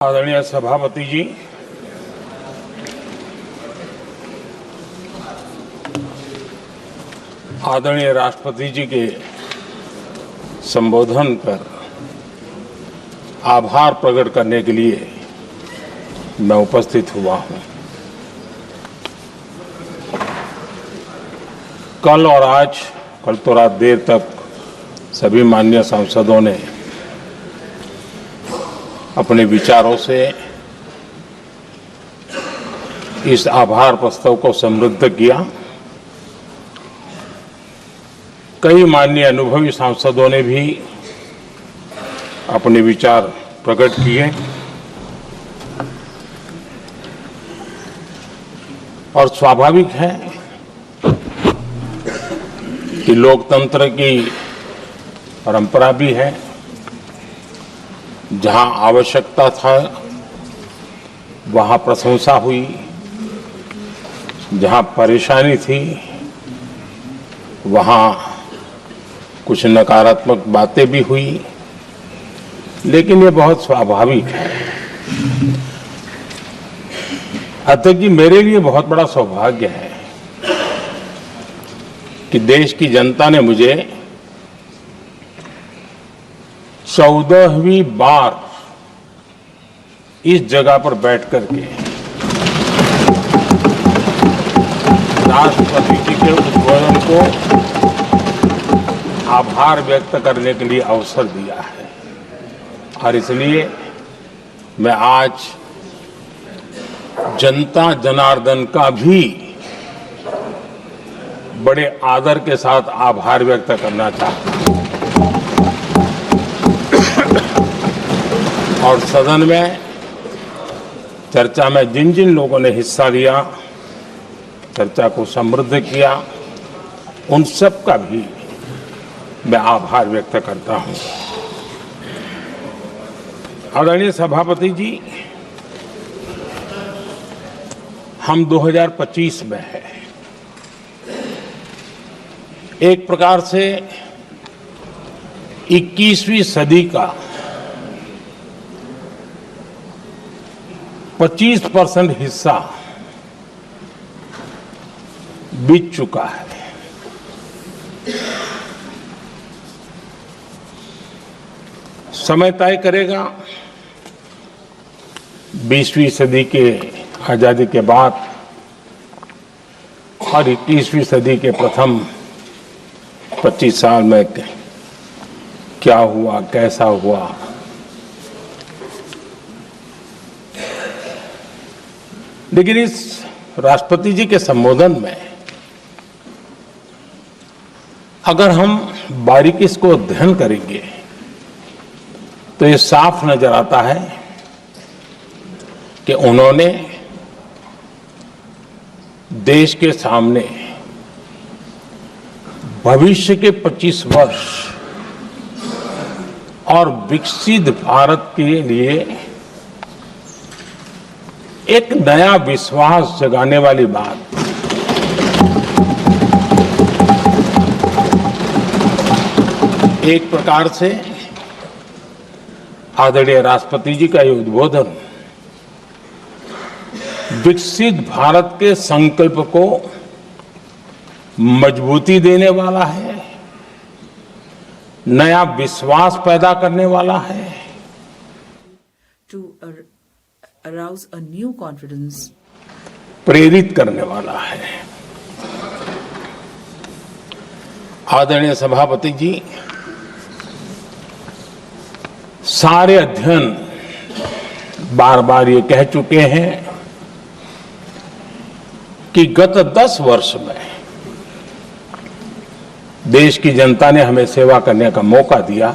आदरणीय सभापति जी, आदरणीय राष्ट्रपति जी के संबोधन पर आभार प्रकट करने के लिए मैं उपस्थित हुआ हूं। कल और आज, कल तो रात देर तक सभी माननीय सांसदों ने अपने विचारों से इस आभार प्रस्ताव को समृद्ध किया। कई माननीय अनुभवी सांसदों ने भी अपने विचार प्रकट किए और स्वाभाविक है कि लोकतंत्र की परंपरा भी है। जहां आवश्यकता था वहां प्रशंसा हुई, जहां परेशानी थी वहां कुछ नकारात्मक बातें भी हुई, लेकिन ये बहुत स्वाभाविक है। अतः कि मेरे लिए बहुत बड़ा सौभाग्य है कि देश की जनता ने मुझे 14वीं बार इस जगह पर बैठ करके राष्ट्रपति जी के उद्बोधन को आभार व्यक्त करने के लिए अवसर दिया है। और इसलिए मैं आज जनता जनार्दन का भी बड़े आदर के साथ आभार व्यक्त करना चाहता हूं। और सदन में चर्चा में जिन जिन लोगों ने हिस्सा लिया, चर्चा को समृद्ध किया, उन सब का भी मैं आभार व्यक्त करता हूं। आदरणीय सभापति जी, हम 2025 में हैं। एक प्रकार से 21वीं सदी का 25% हिस्सा बीत चुका है। समय तय करेगा 20वीं सदी के आजादी के बाद और 21वीं सदी के प्रथम 25 साल में क्या हुआ, कैसा हुआ। लेकिन इस राष्ट्रपति जी के संबोधन में अगर हम बारीकी इसको अध्ययन करेंगे तो ये साफ नजर आता है कि उन्होंने देश के सामने भविष्य के 25 वर्ष और विकसित भारत के लिए एक नया विश्वास जगाने वाली बात, एक प्रकार से आदरणीय राष्ट्रपति जी का ये उद्बोधन विकसित भारत के संकल्प को मजबूती देने वाला है, नया विश्वास पैदा करने वाला है। Arouse a new confidence, प्रेरित करने वाला है। आदरणीय सभापति जी, सारे अध्ययन बार बार ये कह चुके हैं कि गत 10 वर्ष में देश की जनता ने हमें सेवा करने का मौका दिया।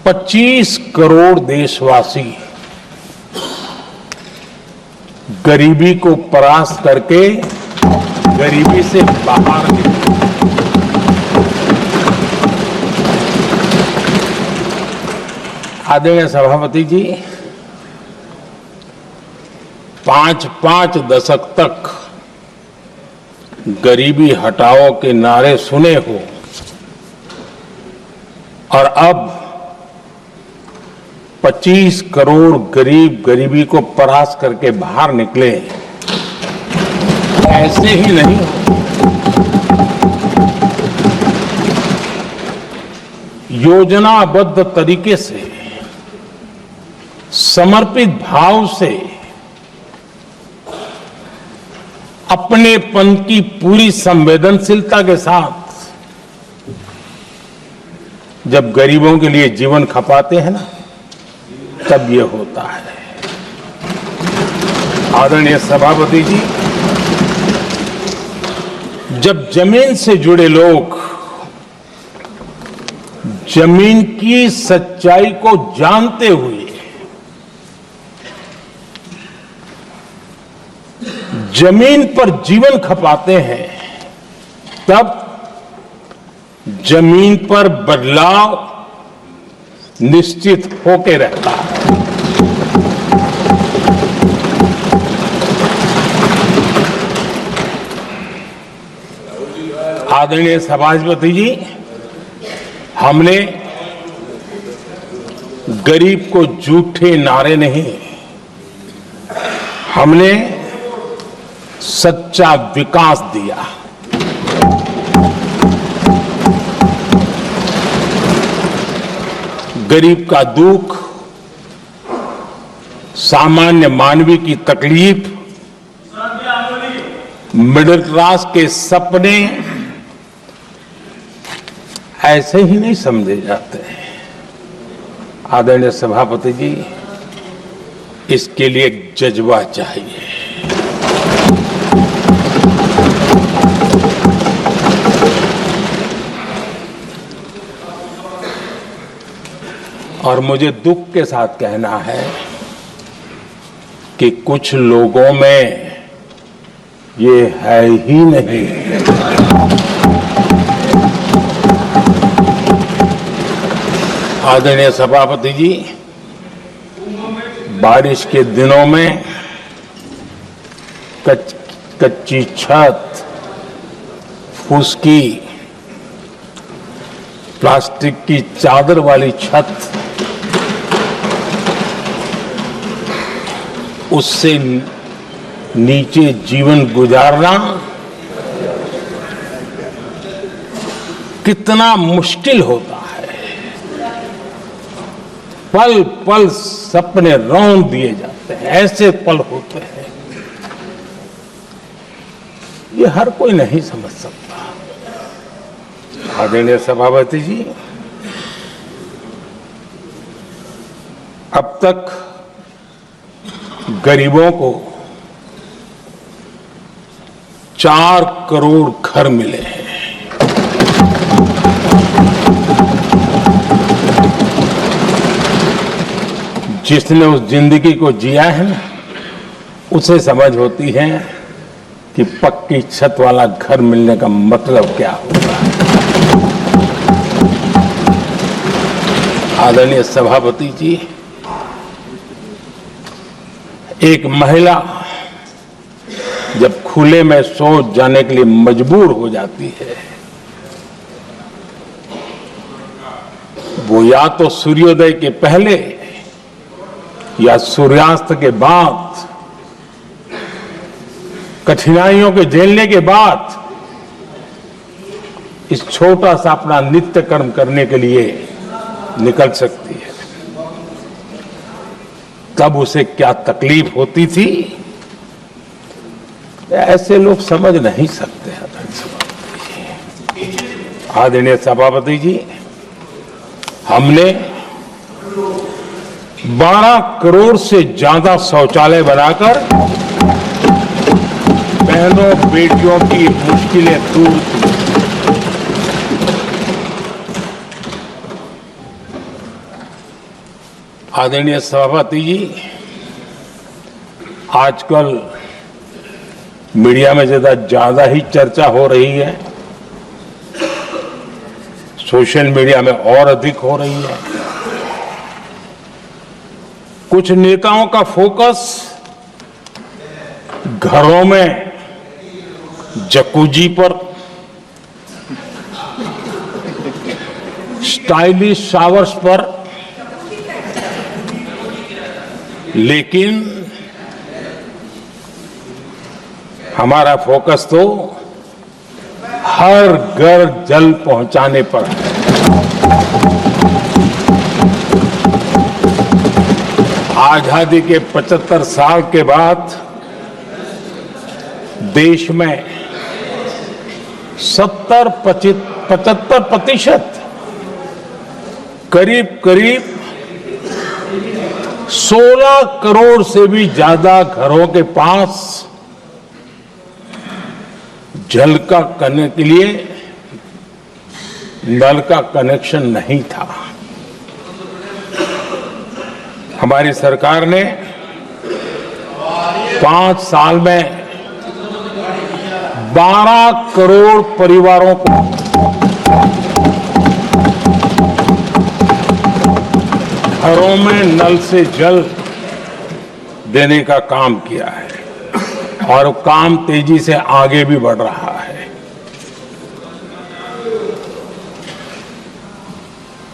25 करोड़ देशवासी गरीबी को परास्त करके गरीबी से बाहर निकले। आदरणीय सभापति जी, 5 दशक तक गरीबी हटाओ के नारे सुने हो और अब 25 करोड़ गरीब गरीबी को परास्त करके बाहर निकले, ऐसे ही नहीं। योजनाबद्ध तरीके से, समर्पित भाव से, अपनेपन की पूरी संवेदनशीलता के साथ जब गरीबों के लिए जीवन खपाते हैं ना, तब ये होता है। आदरणीय सभापति जी, जब जमीन से जुड़े लोग जमीन की सच्चाई को जानते हुए जमीन पर जीवन खपाते हैं, तब जमीन पर बदलाव निश्चित होके रहता है। आदरणीय सभापति जी, हमने गरीब को झूठे नारे नहीं, हमने सच्चा विकास दिया। गरीब का दुख, सामान्य मानवीय की तकलीफ, मिडिल क्लास के सपने ऐसे ही नहीं समझे जाते हैं। आदरणीय सभापति जी, इसके लिए एक जज्बा चाहिए। और मुझे दुख के साथ कहना है कि कुछ लोगों में ये है ही नहीं। आदरणीय सभापति जी, बारिश के दिनों में कच्ची छत, फुसकी, प्लास्टिक की चादर वाली छत, उससे नीचे जीवन गुजारना कितना मुश्किल होता है। पल पल सपने रौंद दिए जाते हैं, ऐसे पल होते हैं, ये हर कोई नहीं समझ सकता। आदरणीय सभापति जी, अब तक गरीबों को 4 करोड़ घर मिले हैं। जिसने उस जिंदगी को जिया है ना, उसे समझ होती है कि पक्की छत वाला घर मिलने का मतलब क्या होता है। आदरणीय सभापति जी, एक महिला जब खुले में शौच जाने के लिए मजबूर हो जाती है, वो या तो सूर्योदय के पहले या सूर्यास्त के बाद, कठिनाइयों के झेलने के बाद इस छोटा सा अपना नित्य कर्म करने के लिए निकल सकती है। तब उसे क्या तकलीफ होती थी, ऐसे लोग समझ नहीं सकते। आदरणीय सभापति जी, हमने 12 करोड़ से ज्यादा शौचालय बनाकर बहनों बेटियों की मुश्किलें दूर की। आदरणीय सभापति जी, आजकल मीडिया में ज्यादा ही चर्चा हो रही है, सोशल मीडिया में और अधिक हो रही है। कुछ नेताओं का फोकस घरों में जकूजी पर, स्टाइलिश शावर्स पर, लेकिन हमारा फोकस तो हर घर जल पहुंचाने पर है। आजादी के 75 साल के बाद देश में 75% करीब 16 करोड़ से भी ज्यादा घरों के पास जल का करने के लिए नल का कनेक्शन नहीं था। हमारी सरकार ने 5 साल में 12 करोड़ परिवारों को घरों में नल से जल देने का काम किया है और काम तेजी से आगे भी बढ़ रहा है।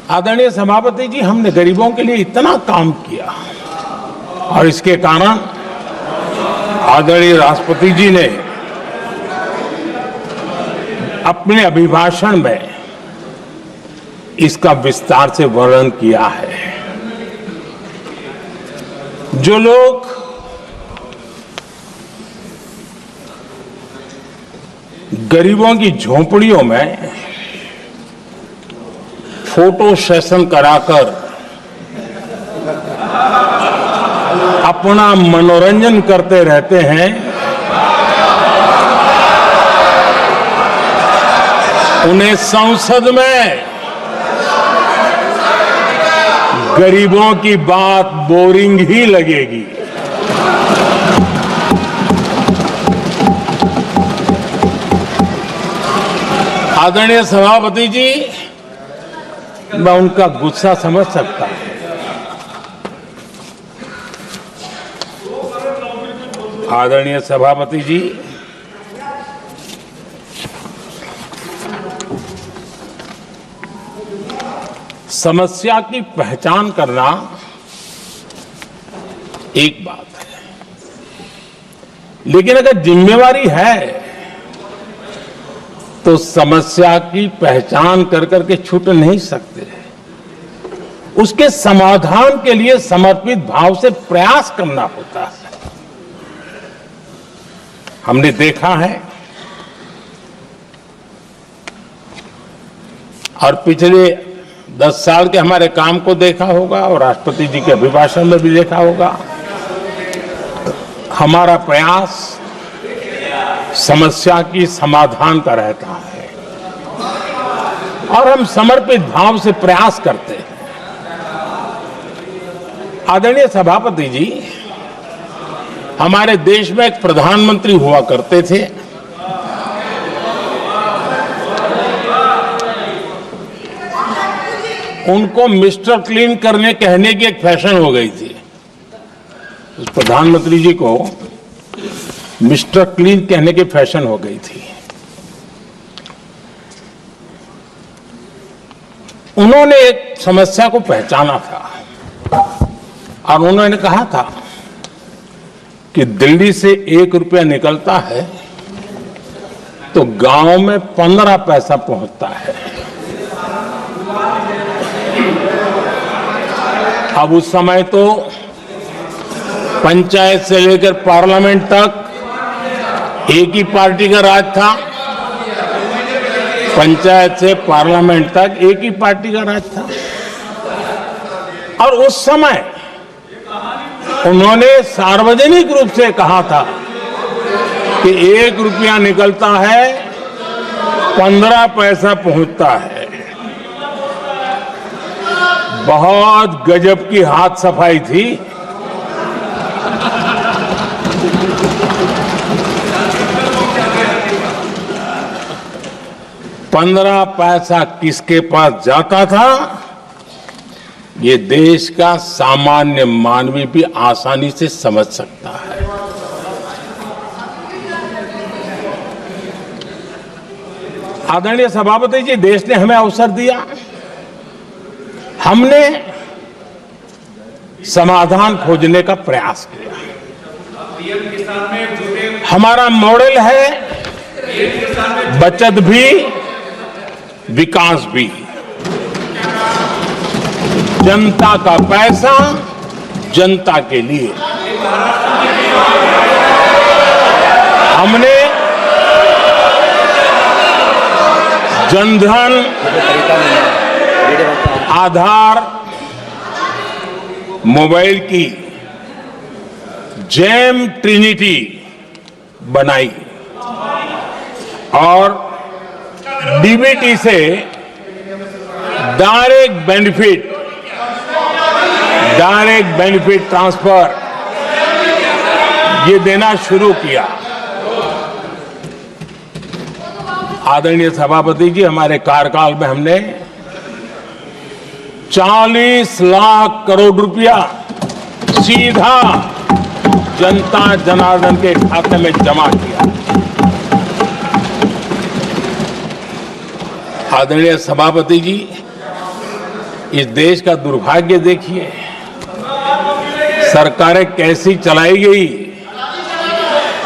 आदरणीय सभापति जी, हमने गरीबों के लिए इतना काम किया और इसके कारण आदरणीय राष्ट्रपति जी ने अपने अभिभाषण में इसका विस्तार से वर्णन किया है। जो लोग गरीबों की झोंपड़ियों में फोटो सेशन कराकर अपना मनोरंजन करते रहते हैं, उन्हें संसद में गरीबों की बात बोरिंग ही लगेगी। आदरणीय सभापति जी, मैं उनका गुस्सा समझ सकता हूं। आदरणीय सभापति जी, समस्या की पहचान करना एक बात है, लेकिन अगर जिम्मेवारी है तो समस्या की पहचान कर करके छूट नहीं सकते। उसके समाधान के लिए समर्पित भाव से प्रयास करना होता है। हमने देखा है और पिछले 10 साल के हमारे काम को देखा होगा और राष्ट्रपति जी के अभिभाषण में भी देखा होगा। हमारा प्रयास समस्या की समाधान का रहता है और हम समर्पित भाव से प्रयास करते हैं। आदरणीय सभापति जी, हमारे देश में एक प्रधानमंत्री हुआ करते थे। उनको मिस्टर क्लीन करने कहने की एक फैशन हो गई थी। उस प्रधानमंत्री जी को मिस्टर क्लीन कहने की फैशन हो गई थी। उन्होंने एक समस्या को पहचाना था और उन्होंने कहा था कि दिल्ली से 1 रुपया निकलता है तो गांव में 15 पैसा पहुंचता है। अब उस समय तो पंचायत से लेकर पार्लियामेंट तक एक ही पार्टी का राज था। पंचायत से पार्लियामेंट तक एक ही पार्टी का राज था और उस समय उन्होंने सार्वजनिक रूप से कहा था कि 1 रुपया निकलता है 15 पैसा पहुंचता है। बहुत गजब की हाथ सफाई थी। पंद्रह पैसा किसके पास जाता था, ये देश का सामान्य मानवी भी आसानी से समझ सकता है। आदरणीय सभापति जी, देश ने हमें अवसर दिया। हमने समाधान खोजने का प्रयास किया। हमारा मॉडल है बचत भी विकास भी। जनता का पैसा जनता के लिए। हमने जनधन, आधार, मोबाइल की जेम ट्रिनिटी बनाई और डीबीटी से डायरेक्ट बेनिफिट ट्रांसफर ये देना शुरू किया। आदरणीय सभापति जी, हमारे कार्यकाल में हमने 40 लाख करोड़ रुपया सीधा जनता जनार्दन के खाते में जमा किया। आदरणीय सभापति जी, इस देश का दुर्भाग्य देखिए, सरकारें कैसी चलाई गई,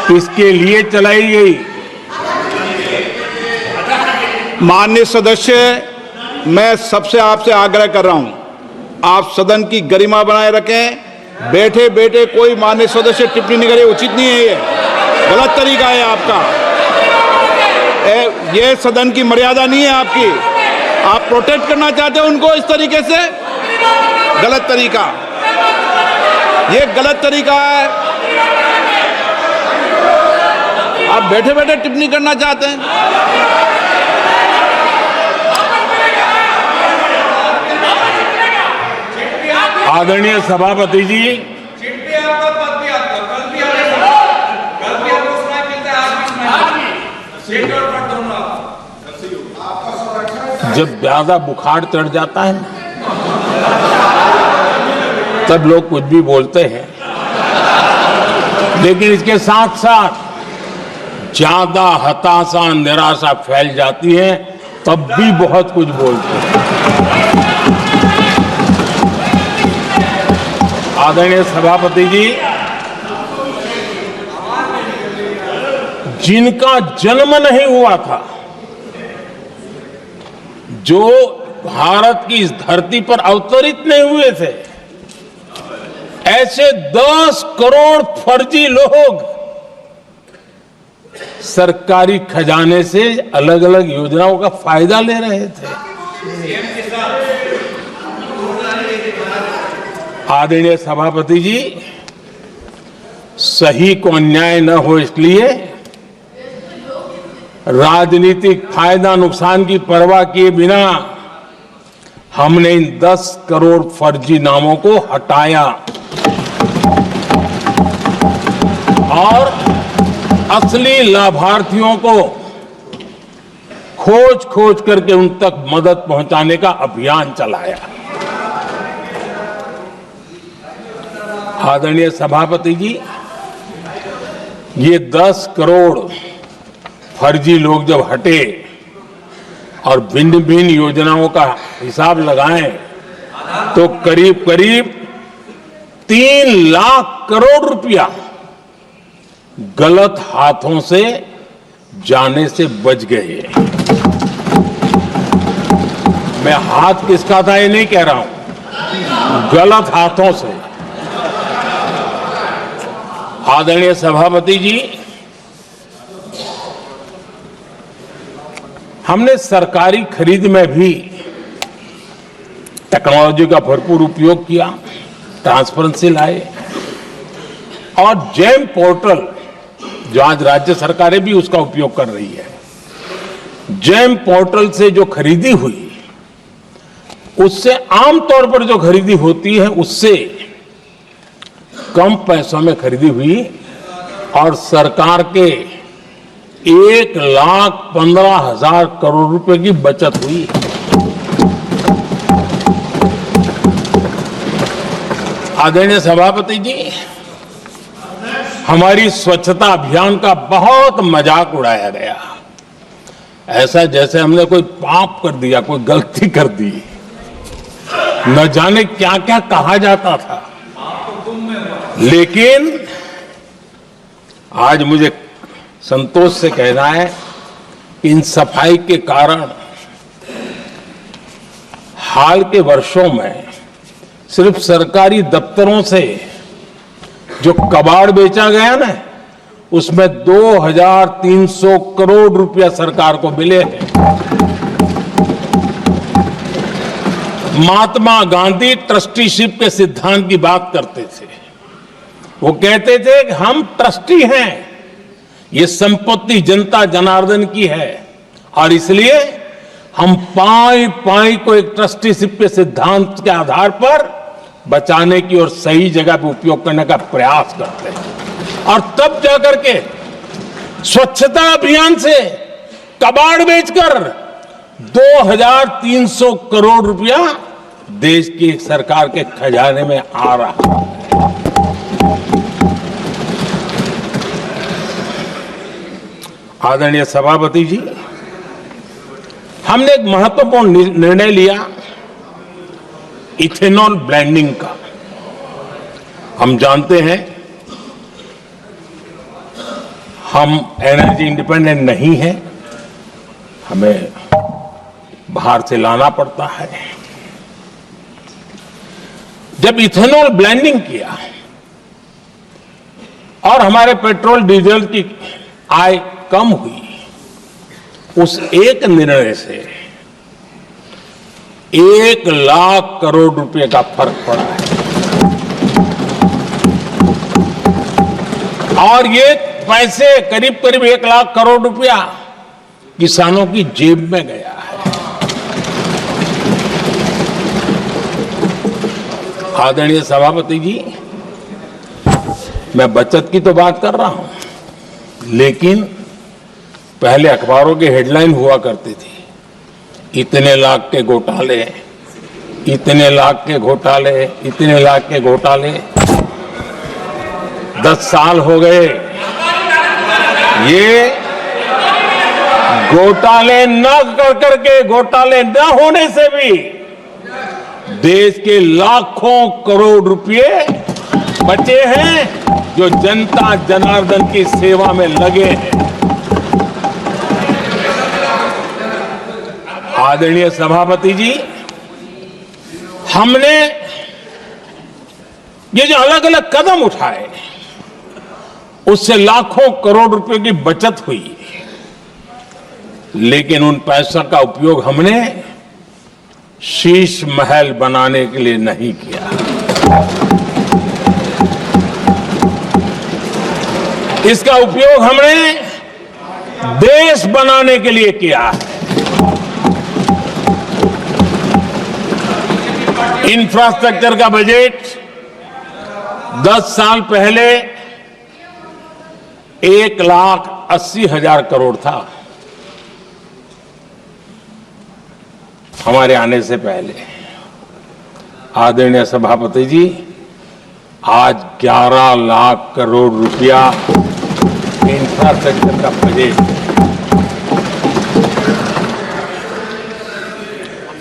किसके लिए चलाई गई। माननीय सदस्य, मैं सबसे आपसे आग्रह कर रहा हूं, आप सदन की गरिमा बनाए रखें। बैठे बैठे कोई माननीय सदस्य टिप्पणी नहीं करे, उचित नहीं है, ये गलत तरीका है आपका। ये सदन की मर्यादा नहीं है आपकी। आप प्रोटेक्ट करना चाहते हो उनको इस तरीके से, गलत तरीका, ये गलत तरीका है। आप बैठे बैठे टिप्पणी करना चाहते हैं। आदरणीय सभापति जी, जब ज्यादा बुखार चढ़ जाता है ना, तब लोग कुछ भी बोलते हैं, लेकिन इसके साथ साथ ज्यादा हताशा निराशा फैल जाती है, तब भी बहुत कुछ बोलते हैं। आदरणीय सभापति जी, जिनका जन्म नहीं हुआ था, जो भारत की इस धरती पर अवतरित नहीं हुए थे, ऐसे 10 करोड़ फर्जी लोग सरकारी खजाने से अलग अलग योजनाओं का फायदा ले रहे थे। आदरणीय सभापति जी, सही को अन्याय न हो इसलिए राजनीतिक फायदा नुकसान की परवाह किए बिना हमने इन 10 करोड़ फर्जी नामों को हटाया और असली लाभार्थियों को खोज खोज करके उन तक मदद पहुंचाने का अभियान चलाया। आदरणीय सभापति जी, ये 10 करोड़ फर्जी लोग जब हटे और भिन्न भिन्न योजनाओं का हिसाब लगाएं तो करीब करीब 3 लाख करोड़ रुपया गलत हाथों से जाने से बच गए। मैं हाथ किसका था ये नहीं कह रहा हूं, गलत हाथों से। आदरणीय सभापति जी, हमने सरकारी खरीद में भी टेक्नोलॉजी का भरपूर उपयोग किया, ट्रांसपेरेंसी लाए और जेम पोर्टल, जो आज राज्य सरकारें भी उसका उपयोग कर रही है, जेम पोर्टल से जो खरीदी हुई, उससे आमतौर पर जो खरीदी होती है उससे कम पैसों में खरीदी हुई और सरकार के 1,15,000 करोड़ रुपए की बचत हुई। आदरणीय सभापति जी, हमारी स्वच्छता अभियान का बहुत मजाक उड़ाया गया, ऐसा जैसे हमने कोई पाप कर दिया, कोई गलती कर दी। न जाने क्या क्या कहा जाता था। लेकिन आज मुझे संतोष से कहना है कि इन सफाई के कारण हाल के वर्षों में सिर्फ सरकारी दफ्तरों से जो कबाड़ बेचा गया ना, उसमें 2300 करोड़ रुपया सरकार को मिले हैं। महात्मा गांधी ट्रस्टीशिप के सिद्धांत की बात करते थे। वो कहते थे कि हम ट्रस्टी हैं, ये संपत्ति जनता जनार्दन की है और इसलिए हम पाई पाई को एक ट्रस्टीशिप के सिद्धांत के आधार पर बचाने की और सही जगह पर उपयोग करने का प्रयास करते हैं। और तब जाकर के स्वच्छता अभियान से कबाड़ बेचकर 2300 करोड़ रुपया देश की सरकार के खजाने में आ रहा है। आदरणीय सभापति जी, हमने एक महत्वपूर्ण निर्णय लिया इथेनॉल ब्लेंडिंग का। हम जानते हैं हम एनर्जी इंडिपेंडेंट नहीं है, हमें बाहर से लाना पड़ता है। जब इथेनॉल ब्लेंडिंग किया और हमारे पेट्रोल डीजल की आय कम हुई, उस एक निर्णय से 1 लाख करोड़ रुपए का फर्क पड़ा है। और ये पैसे करीब करीब 1 लाख करोड़ रुपया किसानों की जेब में गया है। आदरणीय सभापति जी, मैं बचत की तो बात कर रहा हूं, लेकिन पहले अखबारों की हेडलाइन हुआ करती थी, इतने लाख के घोटाले, इतने लाख के घोटाले, इतने लाख के घोटाले। 10 साल हो गए, ये घोटाले न कर करके, घोटाले न होने से भी देश के लाखों करोड़ रुपए बचे हैं जो जनता जनार्दन की सेवा में लगे हैं। आदरणीय सभापति जी, हमने ये जो अलग अलग कदम उठाए, उससे लाखों करोड़ रुपए की बचत हुई, लेकिन उन पैसों का उपयोग हमने शीश महल बनाने के लिए नहीं किया। इसका उपयोग हमने देश बनाने के लिए किया है। इंफ्रास्ट्रक्चर का बजट 10 साल पहले 1,80,000 करोड़ था, हमारे आने से पहले। आदरणीय सभापति जी, आज 11 लाख करोड़ रुपया इंफ्रास्ट्रक्चर का बजट,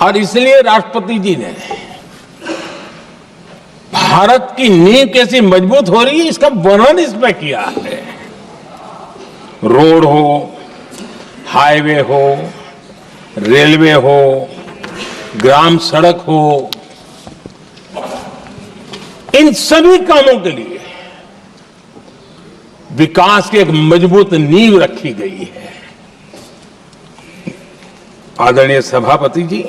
और इसलिए राष्ट्रपति जी ने भारत की नींव कैसी मजबूत हो रही है इसका वर्णन इसमें किया है। रोड हो, हाईवे हो, रेलवे हो, ग्राम सड़क हो, इन सभी कामों के लिए विकास की एक मजबूत नींव रखी गई है। आदरणीय सभापति जी,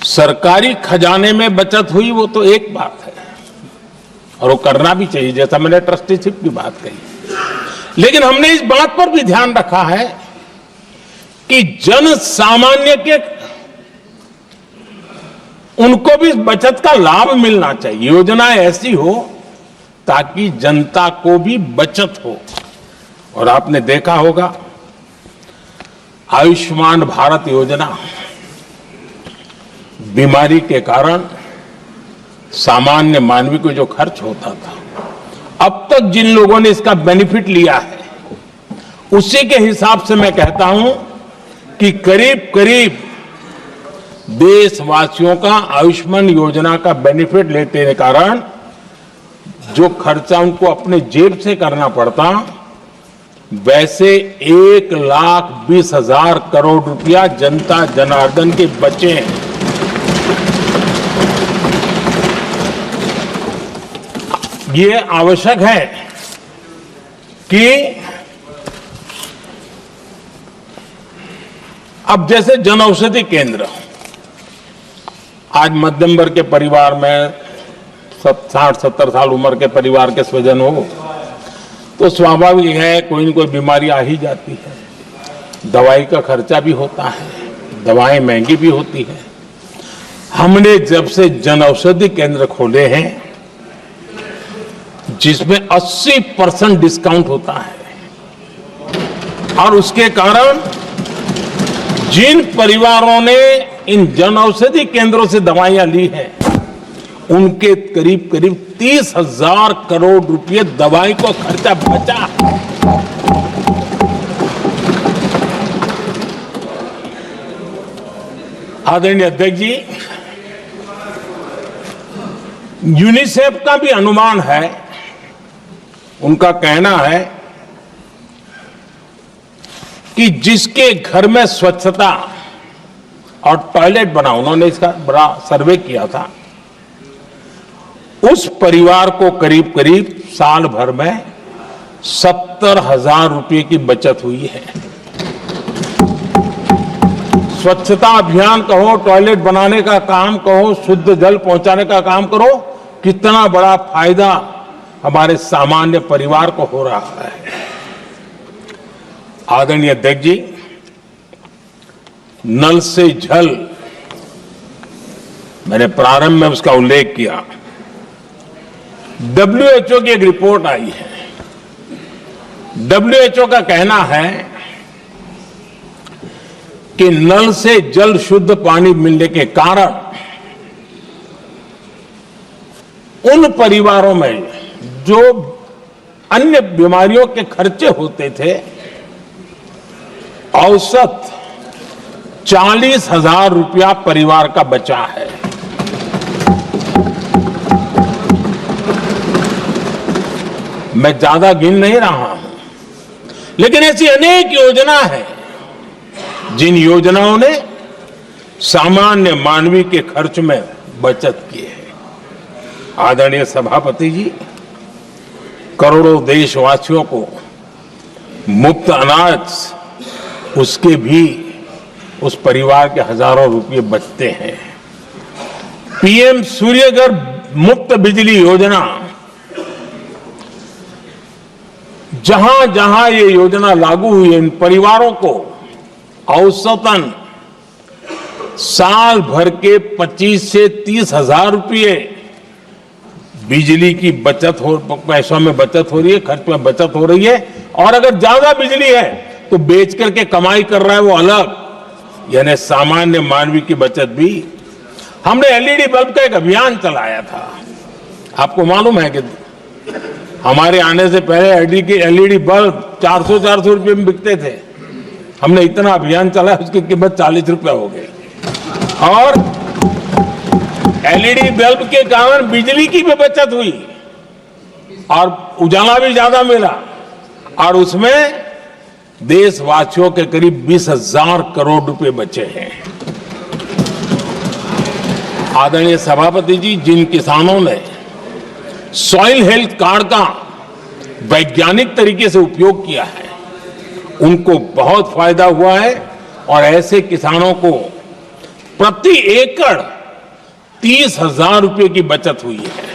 सरकारी खजाने में बचत हुई वो तो एक बात है और वो करना भी चाहिए, जैसा मैंने ट्रस्टीशिप की बात कही, लेकिन हमने इस बात पर भी ध्यान रखा है कि जन सामान्य के उनको भी बचत का लाभ मिलना चाहिए। योजनाएं ऐसी हो ताकि जनता को भी बचत हो। और आपने देखा होगा आयुष्मान भारत योजना, बीमारी के कारण सामान्य मानवी को जो खर्च होता था, अब तक जिन लोगों ने इसका बेनिफिट लिया है, उसी के हिसाब से मैं कहता हूं कि करीब करीब देशवासियों का आयुष्मान योजना का बेनिफिट लेते के कारण जो खर्चा उनको अपने जेब से करना पड़ता, वैसे 1,20,000 करोड़ रुपया जनता जनार्दन के बचे हैं। ये आवश्यक है कि अब जैसे जन औषधि केंद्र, आज मध्यम वर्ग के परिवार में 60-70 साल उम्र के परिवार के स्वजन हो तो स्वाभाविक है कोई न कोई बीमारी आ ही जाती है, दवाई का खर्चा भी होता है, दवाएं महंगी भी होती है। हमने जब से जन औषधि केंद्र खोले हैं जिसमें 80% डिस्काउंट होता है, और उसके कारण जिन परिवारों ने इन जन औषधि केंद्रों से दवाइयां ली हैं उनके करीब करीब 30,000 करोड़ रुपए दवाई को खर्चा बचा। आदरणीय अध्यक्ष जी, यूनिसेफ का भी अनुमान है, उनका कहना है कि जिसके घर में स्वच्छता और टॉयलेट बना, उन्होंने इसका बड़ा सर्वे किया था, उस परिवार को करीब करीब साल भर में 70,000 रुपए की बचत हुई है। स्वच्छता अभियान कहो, टॉयलेट बनाने का काम कहो, शुद्ध जल पहुंचाने का काम करो, कितना बड़ा फायदा हमारे सामान्य परिवार को हो रहा है। आदरणीय अध्यक्ष जी, नल से जल, मैंने प्रारंभ में उसका उल्लेख किया। WHO की एक रिपोर्ट आई है। WHO का कहना है कि नल से जल शुद्ध पानी मिलने के कारण उन परिवारों में जो अन्य बीमारियों के खर्चे होते थे, औसत 40,000 रुपया परिवार का बचा है। मैं ज्यादा गिन नहीं रहा हूं, लेकिन ऐसी अनेक योजना है जिन योजनाओं ने सामान्य मानवीय के खर्च में बचत की है। आदरणीय सभापति जी, करोड़ों देशवासियों को मुफ्त अनाज, उसके भी उस परिवार के हजारों रुपये बचते हैं। PM सूर्यघर मुफ्त बिजली योजना, जहां जहां ये योजना लागू हुई है, इन परिवारों को औसतन साल भर के 25 से 30,000 रुपये बिजली की बचत हो, पैसों में बचत हो रही है, खर्च में बचत हो रही है। और अगर ज्यादा बिजली है तो बेच करके कमाई कर रहा है वो अलग, यानी सामान्य मानवीय की बचत भी। हमने LED बल्ब का एक अभियान चलाया था। आपको मालूम है कि हमारे आने से पहले LED बल्ब 400 रुपये में बिकते थे। हमने इतना अभियान चलाया, उसकी कीमत 40 रुपया हो गई। और LED बल्ब के कारण बिजली की भी बचत हुई और उजाला भी ज्यादा मिला, और उसमें देशवासियों के करीब 20,000 करोड़ रुपए बचे हैं। आदरणीय सभापति जी, जिन किसानों ने सॉइल हेल्थ कार्ड का वैज्ञानिक तरीके से उपयोग किया है, उनको बहुत फायदा हुआ है, और ऐसे किसानों को प्रति एकड़ 30,000 रुपए की बचत हुई है।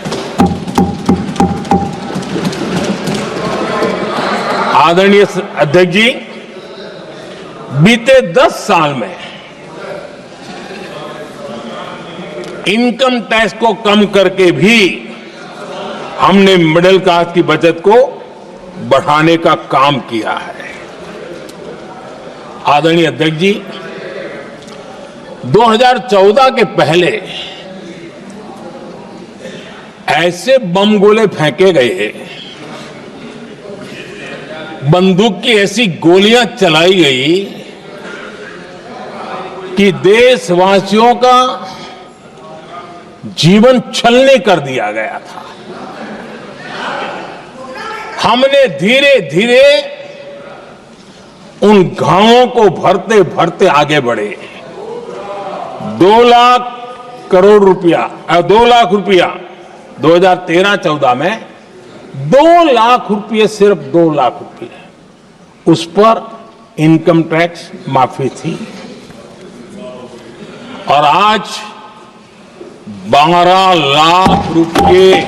आदरणीय अध्यक्ष जी, बीते 10 साल में इनकम टैक्स को कम करके भी हमने मिडिल क्लास की बचत को बढ़ाने का काम किया है। आदरणीय अध्यक्ष जी, 2014 के पहले ऐसे बम गोले फेंके गए, बंदूक की ऐसी गोलियां चलाई गई कि देशवासियों का जीवन छलनी कर दिया गया था। हमने धीरे धीरे उन घावों को भरते भरते आगे बढ़े। 2 लाख करोड़ रुपया 2 लाख रुपया 2013-14 में 2 लाख रुपये, सिर्फ 2 लाख रुपये उस पर इनकम टैक्स माफी थी। और आज 12 लाख रुपये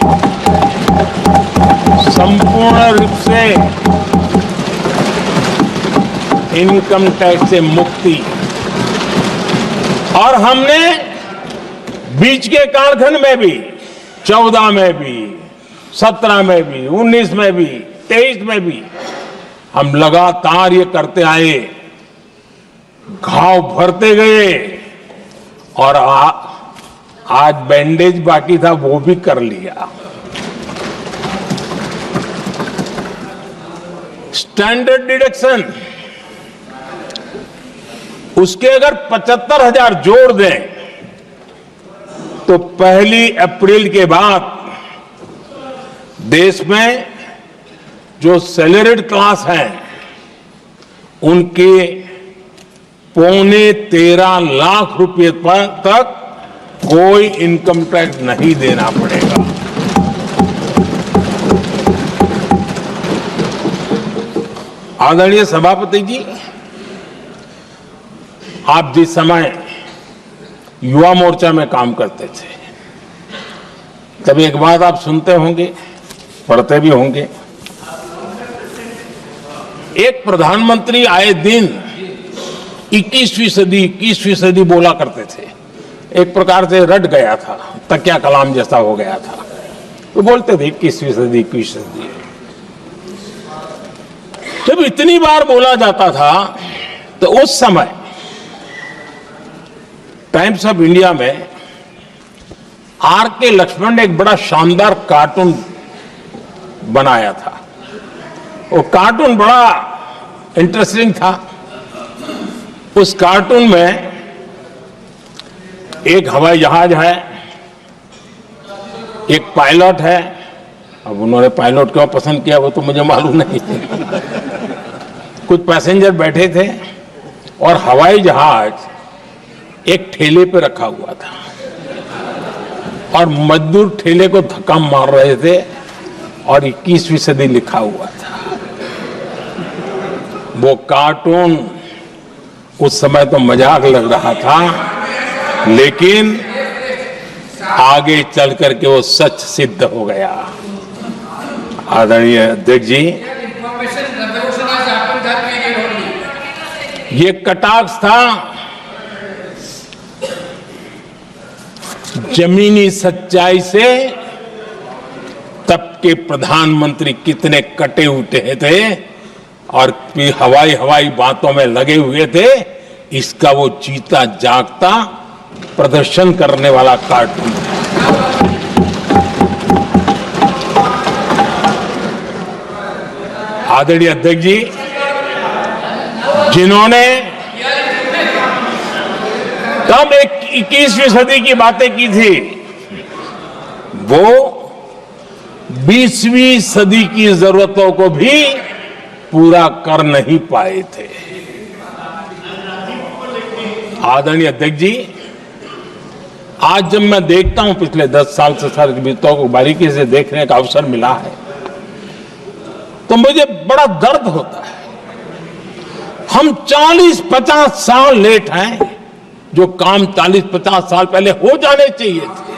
संपूर्ण रूप से इनकम टैक्स से मुक्ति। और हमने बीच के कालखंड में भी 14 में भी, 17 में भी, 19 में भी, 23 में भी हम लगातार ये करते आए, घाव भरते गए। और आज बैंडेज बाकी था, वो भी कर लिया। स्टैंडर्ड डिडक्शन, उसके अगर 75,000 जोड़ दें तो 1 अप्रैल के बाद देश में जो सैलरीड क्लास है उनके 13.25 लाख रुपए पर तक कोई इनकम टैक्स नहीं देना पड़ेगा। आदरणीय सभापति जी, आप जिस समय युवा मोर्चा में काम करते थे तब एक बात आप सुनते होंगे, पढ़ते भी होंगे। एक प्रधानमंत्री आए दिन 21वीं सदी बोला करते थे। एक प्रकार से रट गया था, तकिया कलाम जैसा हो गया था, तो बोलते थे 21वीं सदी। जब इतनी बार बोला जाता था तो उस समय टाइम्स ऑफ इंडिया में R.K. लक्ष्मण ने एक बड़ा शानदार कार्टून बनाया था। वो कार्टून बड़ा इंटरेस्टिंग था। उस कार्टून में एक हवाई जहाज है, एक पायलट है। अब उन्होंने पायलट क्यों पसंद किया वो तो मुझे मालूम नहीं। कुछ पैसेंजर बैठे थे और हवाई जहाज एक ठेले पे रखा हुआ था और मजदूर ठेले को धक्का मार रहे थे और 21वीं सदी लिखा हुआ था। वो कार्टून उस समय तो मजाक लग रहा था, लेकिन आगे चल करके वो सच सिद्ध हो गया। आदरणीय अध्यक्ष जी, ये कटाक्ष था जमीनी सच्चाई से। तब के प्रधानमंत्री कितने कटे उठे थे और हवाई बातों में लगे हुए थे, इसका वो जीता जागता प्रदर्शन करने वाला कार्टून है। आदरणीय अध्यक्ष जी, जिन्होंने तब 21वीं सदी की बातें की थी, वो 20वीं सदी की जरूरतों को भी पूरा कर नहीं पाए थे। आदरणीय अध्यक्ष जी, आज जब मैं देखता हूं, पिछले 10 साल से सारी बीतों को बारीकी से देखने का अवसर मिला है, तो मुझे बड़ा दर्द होता है। हम 40-50 साल लेट हैं, जो काम 40-50 साल पहले हो जाने चाहिए थे।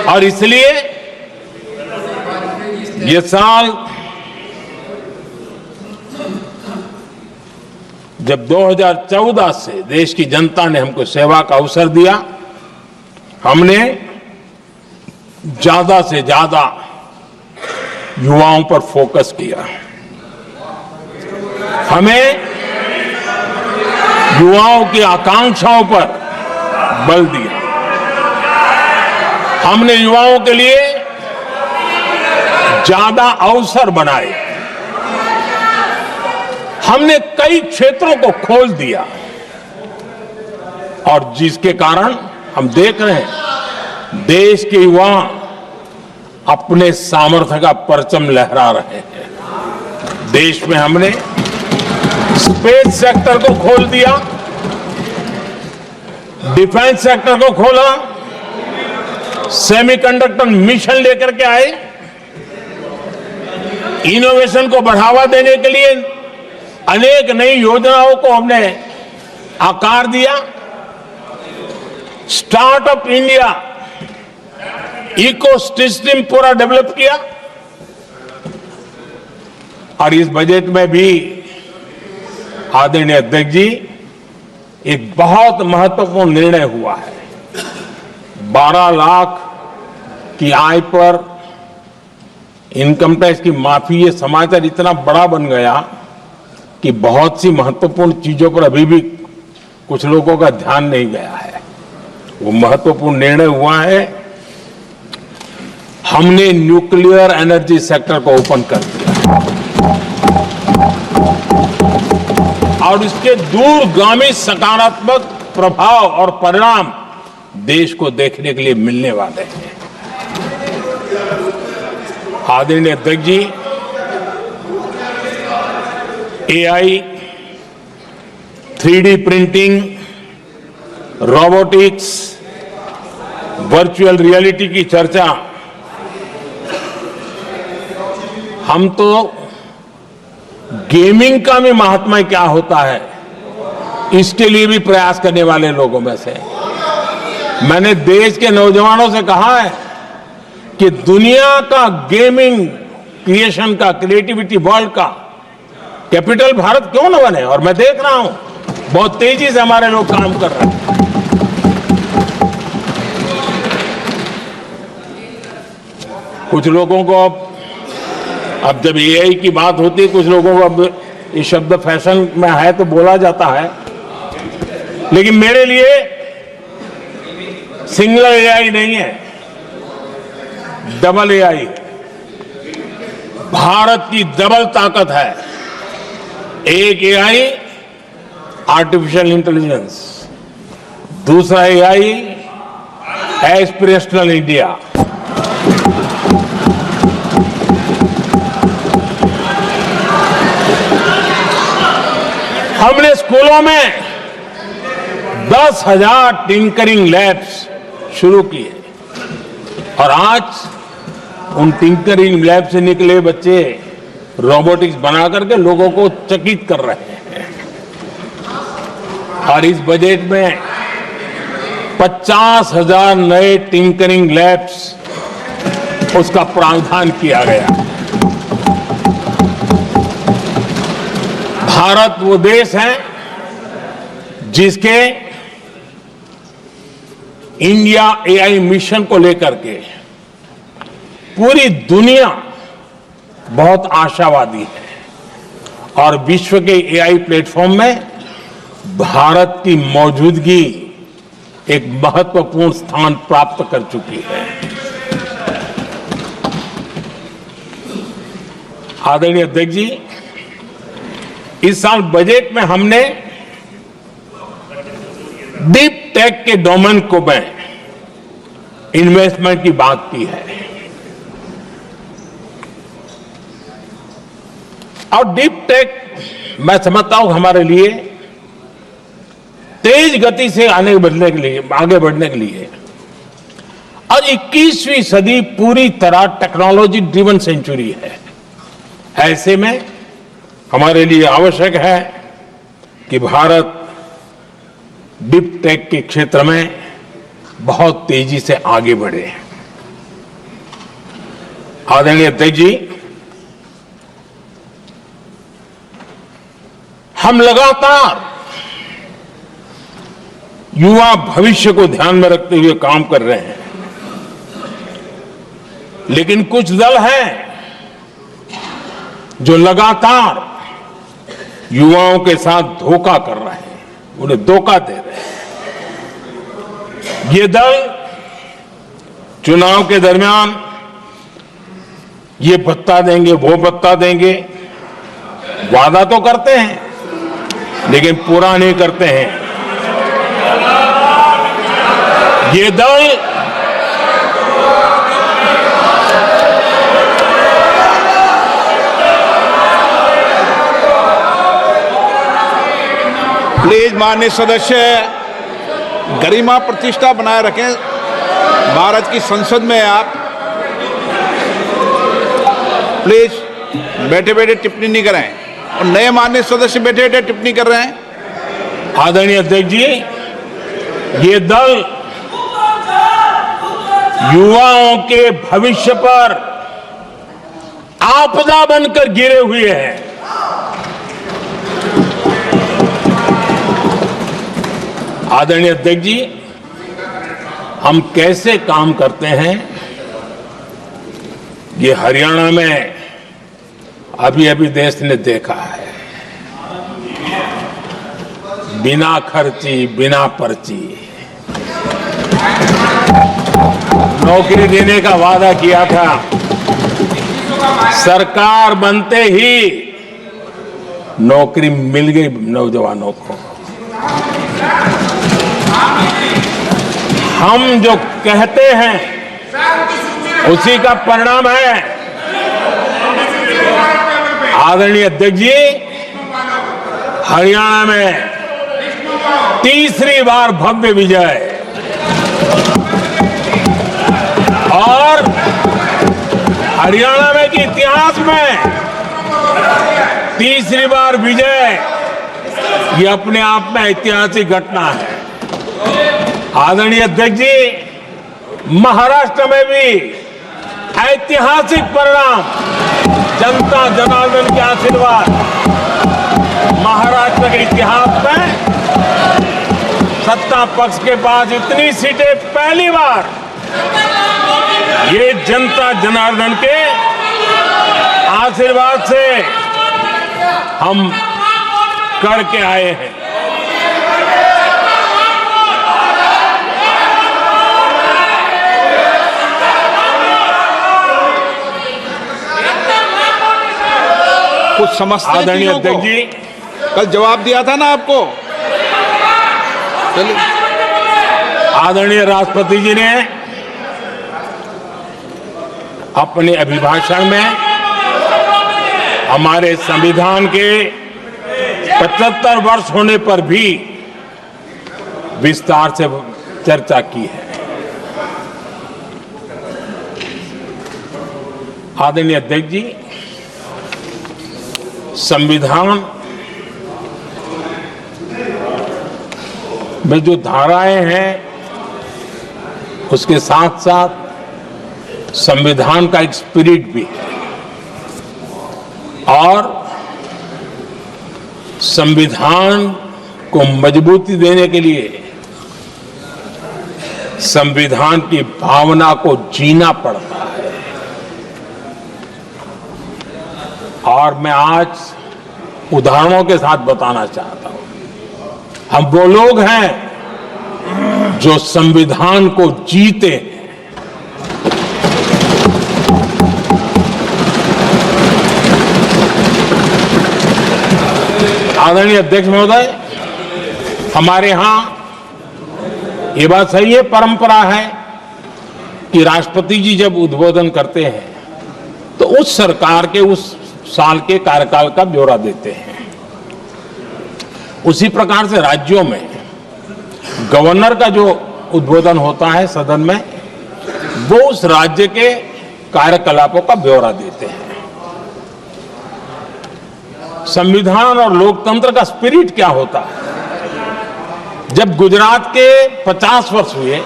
और इसलिए ये साल जब 2014 से देश की जनता ने हमको सेवा का अवसर दिया, हमने ज्यादा से ज्यादा युवाओं पर फोकस किया। हमें युवाओं की आकांक्षाओं पर बल दिया। हमने युवाओं के लिए ज्यादा अवसर बनाए। हमने कई क्षेत्रों को खोल दिया। और जिसके कारण हम देख रहे हैं देश के युवा अपने सामर्थ्य का परचम लहरा रहे हैं। देश में हमने स्पेस सेक्टर को खोल दिया, डिफेंस सेक्टर को खोला, सेमीकंडक्टर मिशन लेकर के आए, इनोवेशन को बढ़ावा देने के लिए अनेक नई योजनाओं को हमने आकार दिया। स्टार्टअप इंडिया इकोसिस्टम पूरा डेवलप किया और इस बजट में भी आदरणीय अध्यक्ष जी एक बहुत महत्वपूर्ण निर्णय हुआ है। 12 लाख की आय पर इनकम टैक्स की माफी, ये समाचार इतना बड़ा बन गया कि बहुत सी महत्वपूर्ण चीजों पर अभी भी कुछ लोगों का ध्यान नहीं गया है। वो महत्वपूर्ण निर्णय हुआ है। हमने न्यूक्लियर एनर्जी सेक्टर को ओपन कर दिया और इसके दूरगामी सकारात्मक प्रभाव और परिणाम देश को देखने के लिए मिलने वाले हैं। आदरणीय अध्यक्ष जी, AI, 3D printing, robotics, virtual reality की चर्चा हम तो गेमिंग का भी महात्मा क्या होता है इसके लिए भी प्रयास करने वाले लोगों में से। मैंने देश के नौजवानों से कहा है कि दुनिया का गेमिंग क्रिएशन का, क्रिएटिविटी वर्ल्ड का कैपिटल भारत क्यों न बने। और मैं देख रहा हूं बहुत तेजी से हमारे लोग काम कर रहे हैं। कुछ लोगों को अब जब एआई की बात होती है, कुछ लोगों को अब ये शब्द फैशन में है तो बोला जाता है, लेकिन मेरे लिए सिंगल एआई नहीं है, डबल एआई। भारत की डबल ताकत है। एक एआई आर्टिफिशियल इंटेलिजेंस, दूसरा एआई एस्पिरेशनल इंडिया। हमने स्कूलों में 10,000 टिंकरिंग लैब्स शुरू किए और आज उन टिंकरिंग लैब से निकले बच्चे रोबोटिक्स बना करके लोगों को चकित कर रहे हैं। और इस बजट में 50,000 नए टिंकरिंग लैब्स उसका प्रावधान किया गया। भारत वो देश है जिसके इंडिया एआई मिशन को लेकर के पूरी दुनिया बहुत आशावादी है और विश्व के एआई प्लेटफॉर्म में भारत की मौजूदगी एक महत्वपूर्ण स्थान प्राप्त कर चुकी है। आदरणीय अध्यक्ष जी, इस साल बजट में हमने डीप टेक के डोमेन को में इन्वेस्टमेंट की बात की है और डीप टेक मैं समझता हूं हमारे लिए तेज गति से आगे बढ़ने के लिए और 21वीं सदी पूरी तरह टेक्नोलॉजी ड्रिवन सेंचुरी है। ऐसे में हमारे लिए आवश्यक है कि भारत डीप टेक के क्षेत्र में बहुत तेजी से आगे बढ़े। आदरणीय अध्यक्ष जी, हम लगातार युवा भविष्य को ध्यान में रखते हुए काम कर रहे हैं, लेकिन कुछ दल हैं जो लगातार युवाओं के साथ धोखा कर रहे हैं, उन्हें धोखा दे रहे हैं। ये दल चुनाव के दरमियान ये भत्ता देंगे, वो भत्ता देंगे, वादा तो करते हैं लेकिन पूरा नहीं करते हैं। ये दल प्लीज माननीय सदस्य गरिमा प्रतिष्ठा बनाए रखें। भारत की संसद में आप प्लीज बैठे बैठे टिप्पणी नहीं करें, और नए माननीय सदस्य बैठे बैठे टिप्पणी कर रहे हैं। आदरणीय अध्यक्ष जी, ये दल युवाओं के भविष्य पर आपदा बनकर गिरे हुए हैं। आदरणीय अध्यक्ष जी, हम कैसे काम करते हैं ये हरियाणा में अभी अभी देश ने देखा है। बिना खर्ची, बिना पर्ची नौकरी देने का वादा किया था। सरकार बनते ही नौकरी मिल गई नौजवानों को। हम जो कहते हैं उसी का परिणाम है। आदरणीय अध्यक्ष जी, हरियाणा में तीसरी बार भव्य विजय और हरियाणा में के इतिहास में तीसरी बार विजय, ये अपने आप में ऐतिहासिक घटना है। आदरणीय अध्यक्ष जी, महाराष्ट्र में भी ऐतिहासिक परिणाम, जनता जनार्दन के आशीर्वाद। महाराष्ट्र के इतिहास में सत्ता पक्ष के पास इतनी सीटें पहली बार, ये जनता जनार्दन के आशीर्वाद से हम करके आए हैं। कुछ समझते हैं आदरणीय चीजों को? अध्यक्ष जी, कल जवाब दिया था ना आपको। चलिए। आदरणीय राष्ट्रपति जी ने अपने अभिभाषण में हमारे संविधान के 75 वर्ष होने पर भी विस्तार से चर्चा की है। आदरणीय अध्यक्ष जी, संविधान में जो धाराएं हैं उसके साथ साथ संविधान का एक स्पिरिट भी है, और संविधान को मजबूती देने के लिए संविधान की भावना को जीना पड़ता है। और मैं आज उदाहरणों के साथ बताना चाहता हूं, हम वो लोग हैं जो संविधान को जीते हैं। आदरणीय अध्यक्ष महोदय, हमारे यहां ये बात सही है, परंपरा है कि राष्ट्रपति जी जब उद्बोधन करते हैं तो उस सरकार के उस साल के कार्यकाल का ब्यौरा देते हैं। उसी प्रकार से राज्यों में गवर्नर का जो उद्बोधन होता है सदन में, वो उस राज्य के कार्यकलापों का ब्यौरा देते हैं। संविधान और लोकतंत्र का स्पिरिट क्या होता है? जब गुजरात के 50 वर्ष हुए,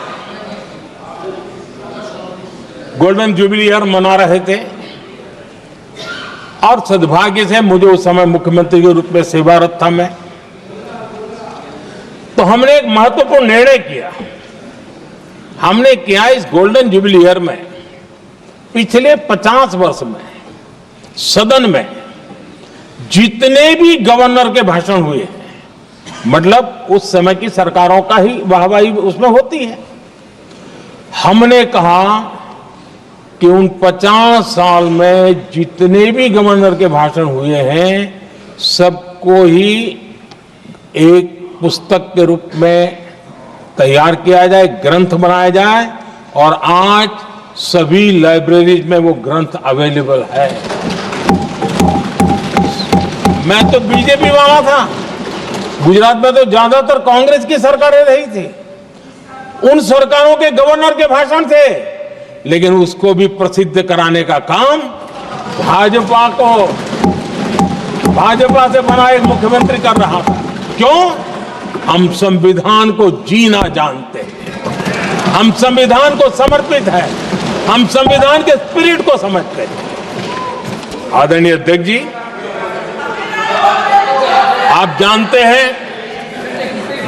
गोल्डन जुबली ईयर मना रहे थे, और सद्भाग्य से मुझे उस समय मुख्यमंत्री के रूप में सेवारत था मैं, तो हमने एक महत्वपूर्ण निर्णय किया। हमने किया इस गोल्डन जुबली ईयर में पिछले 50 वर्ष में सदन में जितने भी गवर्नर के भाषण हुए हैं, मतलब उस समय की सरकारों का ही वाहवाही उसमें होती है, हमने कहा कि उन 50 साल में जितने भी गवर्नर के भाषण हुए हैं, सबको ही एक पुस्तक के रूप में तैयार किया जाए, ग्रंथ बनाया जाए और आज सभी लाइब्रेरीज में वो ग्रंथ अवेलेबल है। मैं तो बीजेपी वाला था, गुजरात में तो ज्यादातर कांग्रेस की सरकारें रही थी, उन सरकारों के गवर्नर के भाषण थे, लेकिन उसको भी प्रसिद्ध कराने का काम भाजपा से बना एक मुख्यमंत्री कर रहा था। क्यों? हम संविधान को जीना जानते हैं, हम संविधान को समर्पित है, हम संविधान के स्पिरिट को समझते हैं। आदरणीय अध्यक्ष जी, आप जानते हैं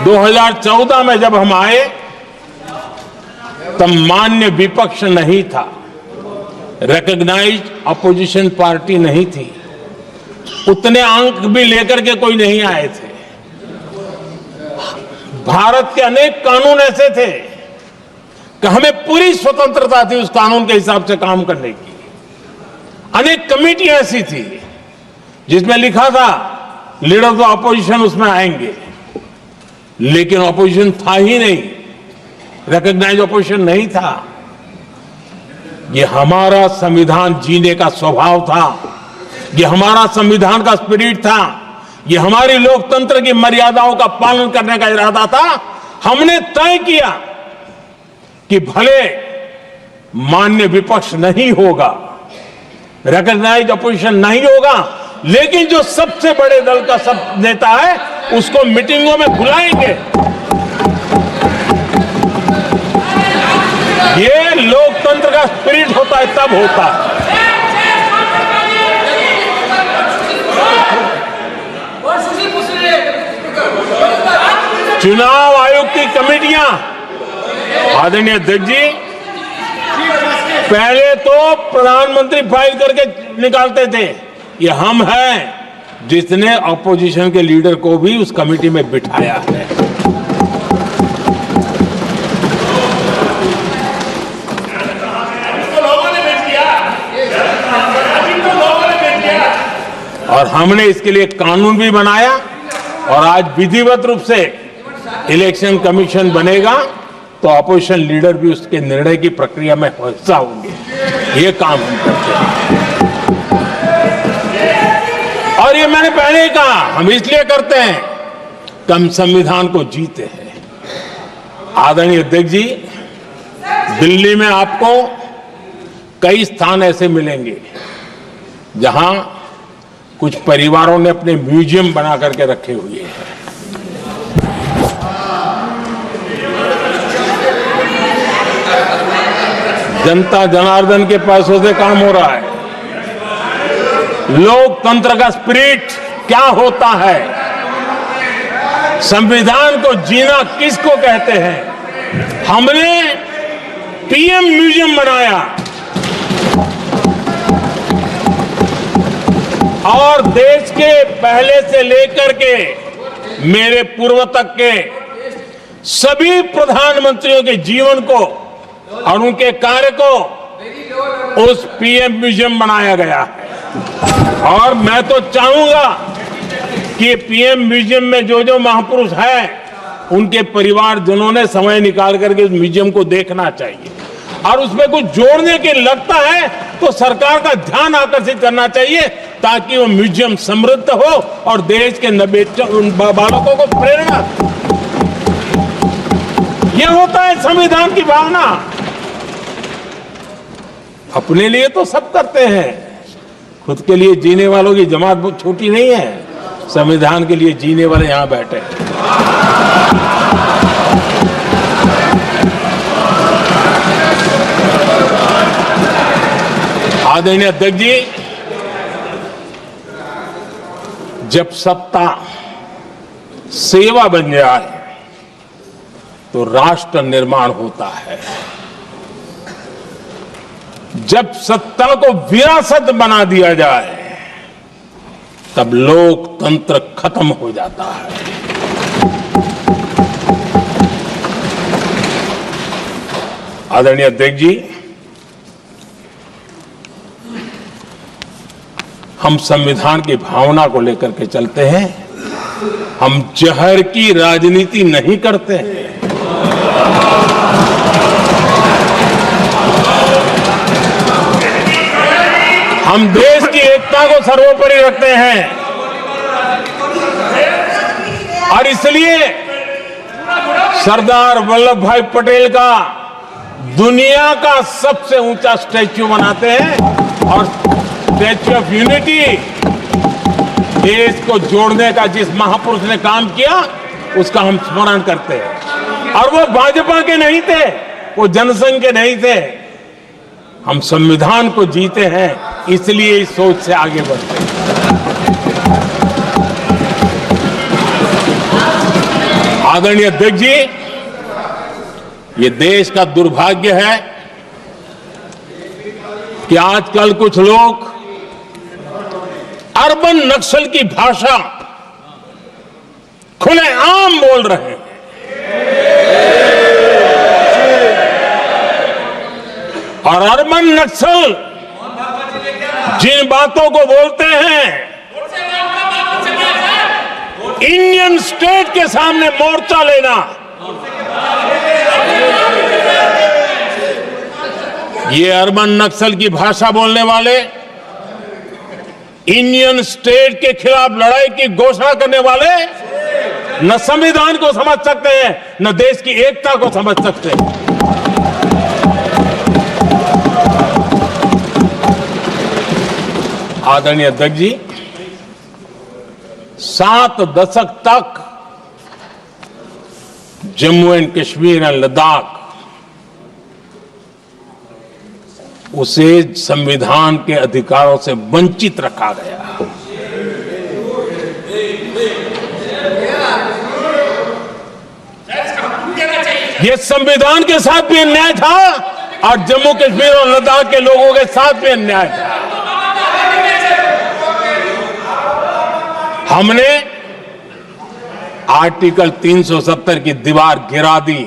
2014 में जब हम आए तब मान्य विपक्ष नहीं था, रिकॉग्नाइज्ड अपोजिशन पार्टी नहीं थी, उतने अंक भी लेकर के कोई नहीं आए थे। भारत के अनेक कानून ऐसे थे कि हमें पूरी स्वतंत्रता थी उस कानून के हिसाब से काम करने की। अनेक कमेटियां ऐसी थी जिसमें लिखा था लीडर्स ऑफ अपोजिशन उसमें आएंगे, लेकिन अपोजिशन था ही नहीं, रिकॉग्नाइज अपोजिशन नहीं था। ये हमारा संविधान जीने का स्वभाव था, ये हमारा संविधान का स्पिरिट था, ये हमारी लोकतंत्र की मर्यादाओं का पालन करने का इरादा था। हमने तय किया कि भले मान्य विपक्ष नहीं होगा, रिकॉग्नाइज अपोजिशन नहीं होगा, लेकिन जो सबसे बड़े दल का सब नेता है उसको मीटिंगों में बुलाएंगे। ये लोकतंत्र का स्पिरिट होता है, तब होता है। चुनाव आयोग की कमेटियां, आदरणीय अध्यक्ष जी, पहले तो प्रधानमंत्री फाइल करके निकालते थे, ये हम हैं जिसने अपोजिशन के लीडर को भी उस कमेटी में बिठाया है। और हमने इसके लिए कानून भी बनाया और आज विधिवत रूप से इलेक्शन कमीशन बनेगा तो अपोजिशन लीडर भी उसके निर्णय की प्रक्रिया में हिस्सा होंगे। ये काम हम करते हैं और ये मैंने पहले ही कहा, हम इसलिए करते हैं कि हम संविधान को जीते हैं। आदरणीय अध्यक्ष जी, दिल्ली में आपको कई स्थान ऐसे मिलेंगे जहां कुछ परिवारों ने अपने म्यूजियम बना करके रखे हुए हैं। जनता जनार्दन के पैसों से काम हो रहा है। लोकतंत्र का स्पिरिट क्या होता है, संविधान को जीना किसको कहते हैं। हमने पीएम म्यूजियम बनाया और देश के पहले से लेकर के मेरे पूर्व तक के सभी प्रधानमंत्रियों के जीवन को और उनके कार्य को उस पीएम म्यूजियम बनाया गया है। और मैं तो चाहूंगा कि पीएम म्यूजियम में जो जो महापुरुष हैं उनके परिवारजनों ने समय निकाल करके उस म्यूजियम को देखना चाहिए और उसमें कुछ जोड़ने के लगता है तो सरकार का ध्यान आकर्षित करना चाहिए ताकि वो म्यूजियम समृद्ध हो और देश के बालकों को प्रेरणा। यह होता है संविधान की भावना। अपने लिए तो सब करते हैं, खुद के लिए जीने वालों की जमात बहुत छोटी नहीं है। संविधान के लिए जीने वाले यहां बैठे हैं। आदरणीय अध्यक्ष जी, जब सत्ता सेवा बन जाए तो राष्ट्र निर्माण होता है। जब सत्ता को विरासत बना दिया जाए तब लोकतंत्र खत्म हो जाता है। आदरणीय अध्यक्ष जी, हम संविधान की भावना को लेकर के चलते हैं, हम जहर की राजनीति नहीं करते हैं। हम देश की एकता को सर्वोपरि रखते हैं और इसलिए सरदार वल्लभ भाई पटेल का दुनिया का सबसे ऊंचा स्टैच्यू बनाते हैं और स्टैच्यू ऑफ यूनिटी देश को जोड़ने का जिस महापुरुष ने काम किया उसका हम स्मरण करते हैं। और वो भाजपा के नहीं थे, वो जनसंघ के नहीं थे। हम संविधान को जीते हैं, इसलिए इस सोच से आगे बढ़ते हैं। आदरणीय अध्यक्ष जी, ये देश का दुर्भाग्य है कि आजकल कुछ लोग अर्बन नक्सल की भाषा खुलेआम बोल रहे हैं। और अर्बन नक्सल जिन बातों को बोलते हैं, इंडियन स्टेट के सामने मोर्चा लेना, ये अर्बन नक्सल की भाषा बोलने वाले, इंडियन स्टेट के खिलाफ लड़ाई की घोषणा करने वाले न संविधान को समझ सकते हैं, न देश की एकता को समझ सकते हैं। आदरणीय अध्यक्ष जी, 7 दशक तक जम्मू एंड कश्मीर और लद्दाख उसे संविधान के अधिकारों से वंचित रखा गया। यह संविधान के साथ भी अन्याय था और जम्मू कश्मीर और लद्दाख के लोगों के साथ भी अन्याय था। हमने आर्टिकल 370 की दीवार गिरा दी।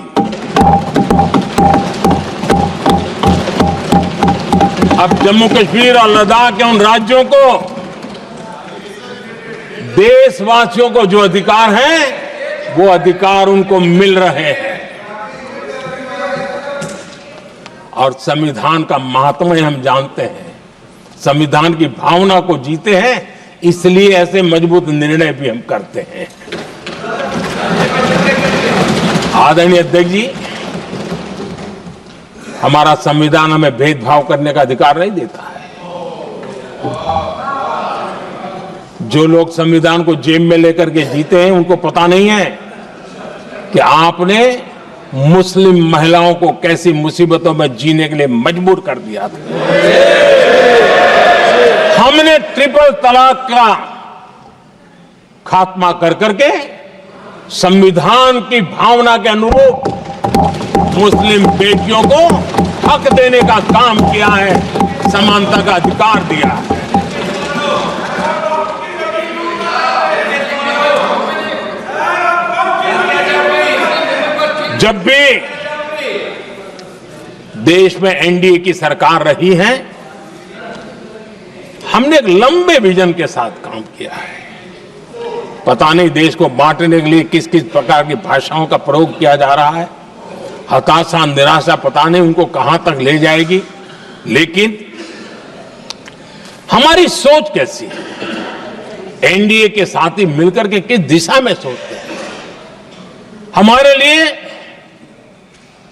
अब जम्मू कश्मीर और लद्दाख के उन राज्यों को, देशवासियों को जो अधिकार हैं, वो अधिकार उनको मिल रहे हैं। और संविधान का महात्म्य हम जानते हैं, संविधान की भावना को जीते हैं, इसलिए ऐसे मजबूत निर्णय भी हम करते हैं। आदरणीय अध्यक्ष जी, हमारा संविधान हमें भेदभाव करने का अधिकार नहीं देता है। जो लोग संविधान को जेब में लेकर के जीते हैं, उनको पता नहीं है कि आपने मुस्लिम महिलाओं को कैसी मुसीबतों में जीने के लिए मजबूर कर दिया था। हमने ट्रिपल तलाक का खात्मा कर करके संविधान की भावना के अनुरूप मुस्लिम बेटियों को हक देने का काम किया है, समानता का अधिकार दिया है। जब भी देश में एनडीए की सरकार रही है, हमने एक लंबे विजन के साथ काम किया है। पता नहीं देश को बांटने के लिए किस किस प्रकार की भाषाओं का प्रयोग किया जा रहा है। हताशा, निराशा पता नहीं उनको कहां तक ले जाएगी, लेकिन हमारी सोच कैसी है, एनडीए के साथी मिलकर के किस दिशा में सोचते हैं। हमारे लिए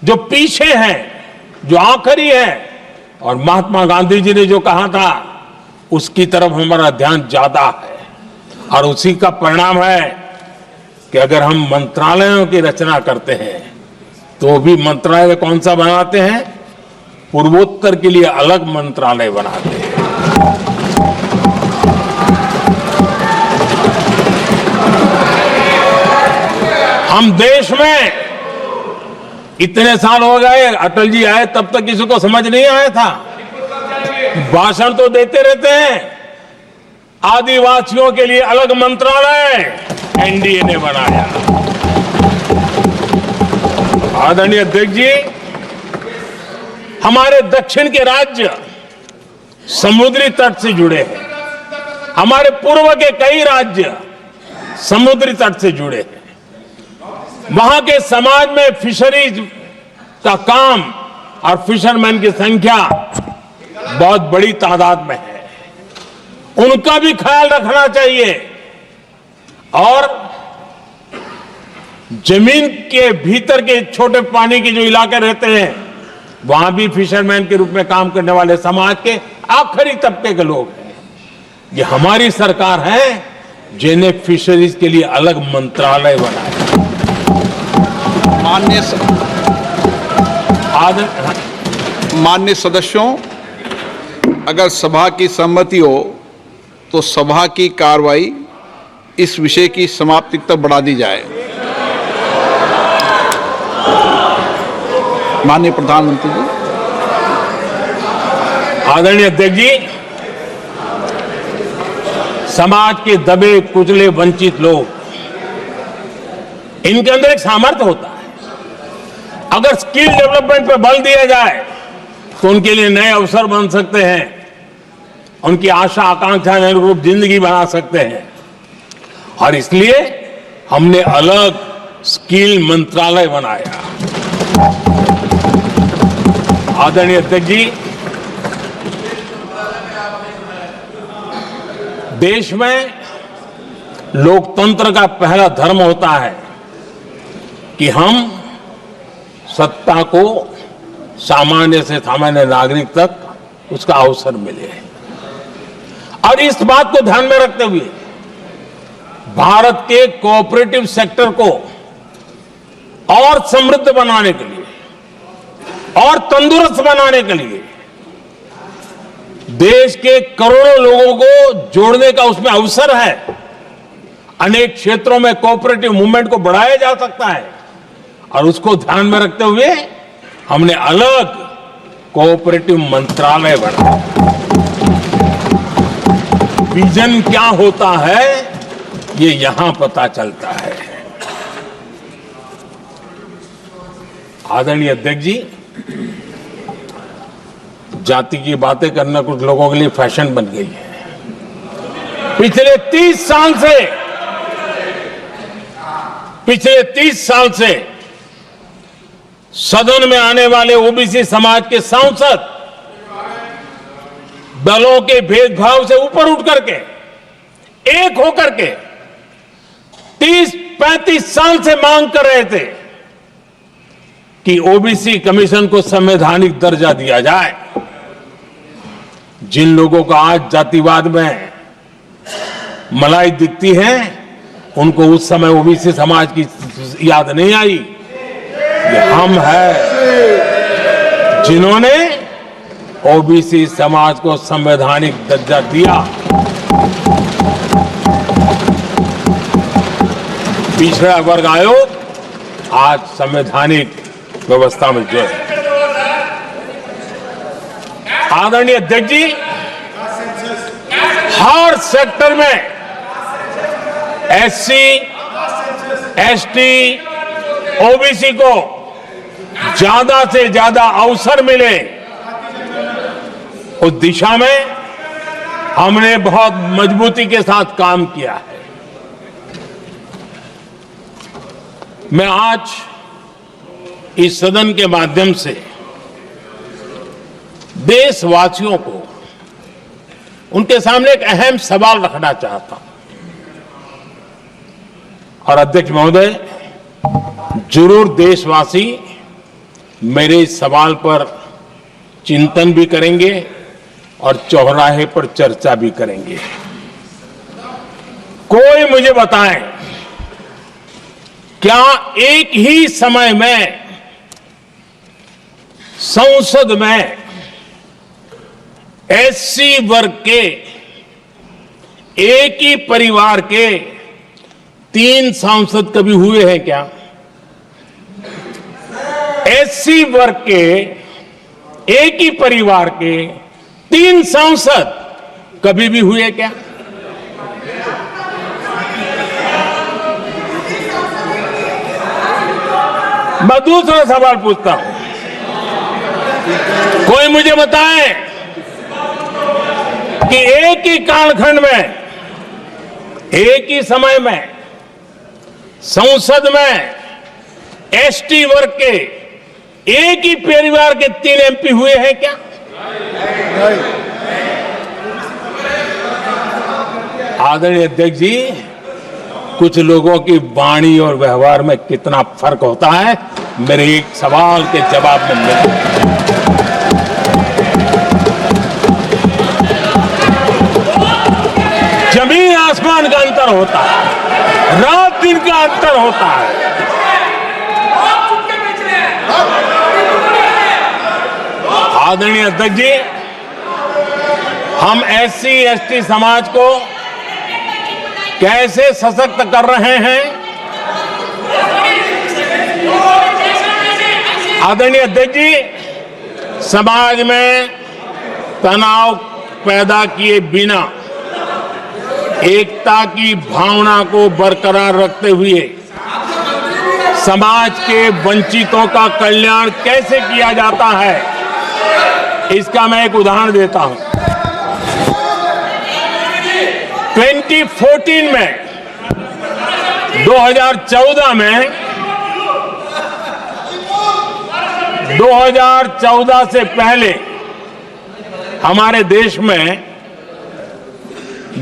जो पीछे है, जो आखिरी है, और महात्मा गांधी जी ने जो कहा था, उसकी तरफ हमारा ध्यान ज्यादा है। और उसी का परिणाम है कि अगर हम मंत्रालयों की रचना करते हैं, तो भी मंत्रालय कौन सा बनाते हैं? पूर्वोत्तर के लिए अलग मंत्रालय बनाते हैं। हम देश में इतने साल हो गए, अटल जी आए तब तक किसी को समझ नहीं आया था। भाषण तो देते रहते हैं। आदिवासियों के लिए अलग मंत्रालय एनडीए ने बनाया। आदरणीय अध्यक्ष जी, हमारे दक्षिण के राज्य समुद्री तट से जुड़े हैं। हमारे पूर्व के कई राज्य समुद्री तट से जुड़े हैं। वहां के समाज में फिशरीज का काम और फिशरमैन की संख्या बहुत बड़ी तादाद में है, उनका भी ख्याल रखना चाहिए। और जमीन के भीतर के छोटे पानी के जो इलाके रहते हैं, वहां भी फिशरमैन के रूप में काम करने वाले समाज के आखिरी तबके के लोग हैं। ये हमारी सरकार है जिन्हें फिशरीज के लिए अलग मंत्रालय बनाया। माननीय सदस्यों, अगर सभा की सहमति हो तो सभा की कार्रवाई इस विषय की समाप्ति तक बढ़ा दी जाए। माननीय प्रधानमंत्री जी। आदरणीय अध्यक्ष जी, समाज के दबे कुचले वंचित लोग, इनके अंदर एक सामर्थ्य होता है। अगर स्किल डेवलपमेंट पर बल दिया जाए तो उनके लिए नए अवसर बन सकते हैं, उनकी आशा आकांक्षा के अनुरूप जिंदगी बना सकते हैं। और इसलिए हमने अलग स्किल मंत्रालय बनाया। आदरणीय अध्यक्ष जी, देश में लोकतंत्र का पहला धर्म होता है कि हम सत्ता को सामान्य से सामान्य नागरिक तक उसका अवसर मिले। और इस बात को ध्यान में रखते हुए भारत के कोऑपरेटिव सेक्टर को और समृद्ध बनाने के लिए और तंदुरुस्त बनाने के लिए देश के करोड़ों लोगों को जोड़ने का उसमें अवसर है। अनेक क्षेत्रों में कोऑपरेटिव मूवमेंट को बढ़ाया जा सकता है और उसको ध्यान में रखते हुए हमने अलग कोऑपरेटिव मंत्रालय बनाया। विजन क्या होता है ये यहां पता चलता है। आदरणीय अध्यक्ष जी, जाति की बातें करना कुछ लोगों के लिए फैशन बन गई है। पिछले 30 साल से सदन में आने वाले ओबीसी समाज के सांसद दलों के भेदभाव से ऊपर उठ करके एक होकर के 30-35 साल से मांग कर रहे थे कि ओबीसी कमीशन को संवैधानिक दर्जा दिया जाए। जिन लोगों को आज जातिवाद में मलाई दिखती है, उनको उस समय ओबीसी समाज की याद नहीं आई। ये हम हैं जिन्होंने ओबीसी समाज को संवैधानिक दर्जा दिया। पिछड़ा वर्ग आयोग आज संवैधानिक व्यवस्था में जो है। आदरणीय अध्यक्ष जी, हर सेक्टर में एससी, एसटी, ओबीसी को ज्यादा से ज्यादा अवसर मिले, उस दिशा में हमने बहुत मजबूती के साथ काम किया है। मैं आज इस सदन के माध्यम से देशवासियों को उनके सामने एक अहम सवाल रखना चाहता हूं। और अध्यक्ष महोदय, जरूर देशवासी मेरे इस सवाल पर चिंतन भी करेंगे और चौराहे पर चर्चा भी करेंगे। कोई मुझे बताए, क्या एक ही समय में संसद में एससी वर्ग के एक ही परिवार के 3 सांसद कभी हुए हैं क्या? एससी वर्ग के एक ही परिवार के 3 सांसद कभी भी हुए क्या? मैं दूसरा सवाल पूछता हूं, कोई मुझे बताए कि एक ही कालखंड में, एक ही समय में संसद में एसटी वर्ग के एक ही परिवार के 3 एमपी हुए हैं क्या? आदरणीय अध्यक्ष जी, कुछ लोगों की वाणी और व्यवहार में कितना फर्क होता है, मेरे एक सवाल के जवाब में मिला। जमीन आसमान का अंतर होता है, रात दिन का अंतर होता है। आदरणीय अध्यक्ष जी, हम एससी एसटी समाज को कैसे सशक्त कर रहे हैं? आदरणीय अध्यक्ष जी, समाज में तनाव पैदा किए बिना एकता की भावना को बरकरार रखते हुए समाज के वंचितों का कल्याण कैसे किया जाता है, इसका मैं एक उदाहरण देता हूं। 2014 में 2014 से पहले हमारे देश में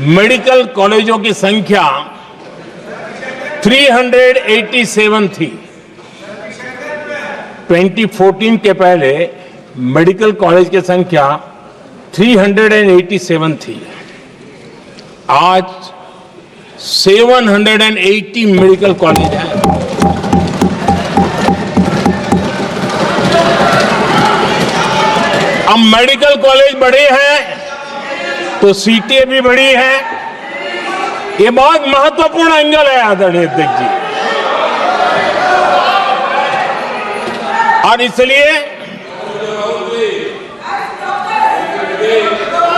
मेडिकल कॉलेजों की संख्या 387 थी। 2014 के पहले मेडिकल कॉलेज की संख्या 387 थी। आज 780 मेडिकल कॉलेज हैं। अब मेडिकल कॉलेज बड़े हैं तो सीटें भी बड़ी हैं। ये बहुत महत्वपूर्ण एंगल है आदरणीय अध्यक्ष जी, और इसलिए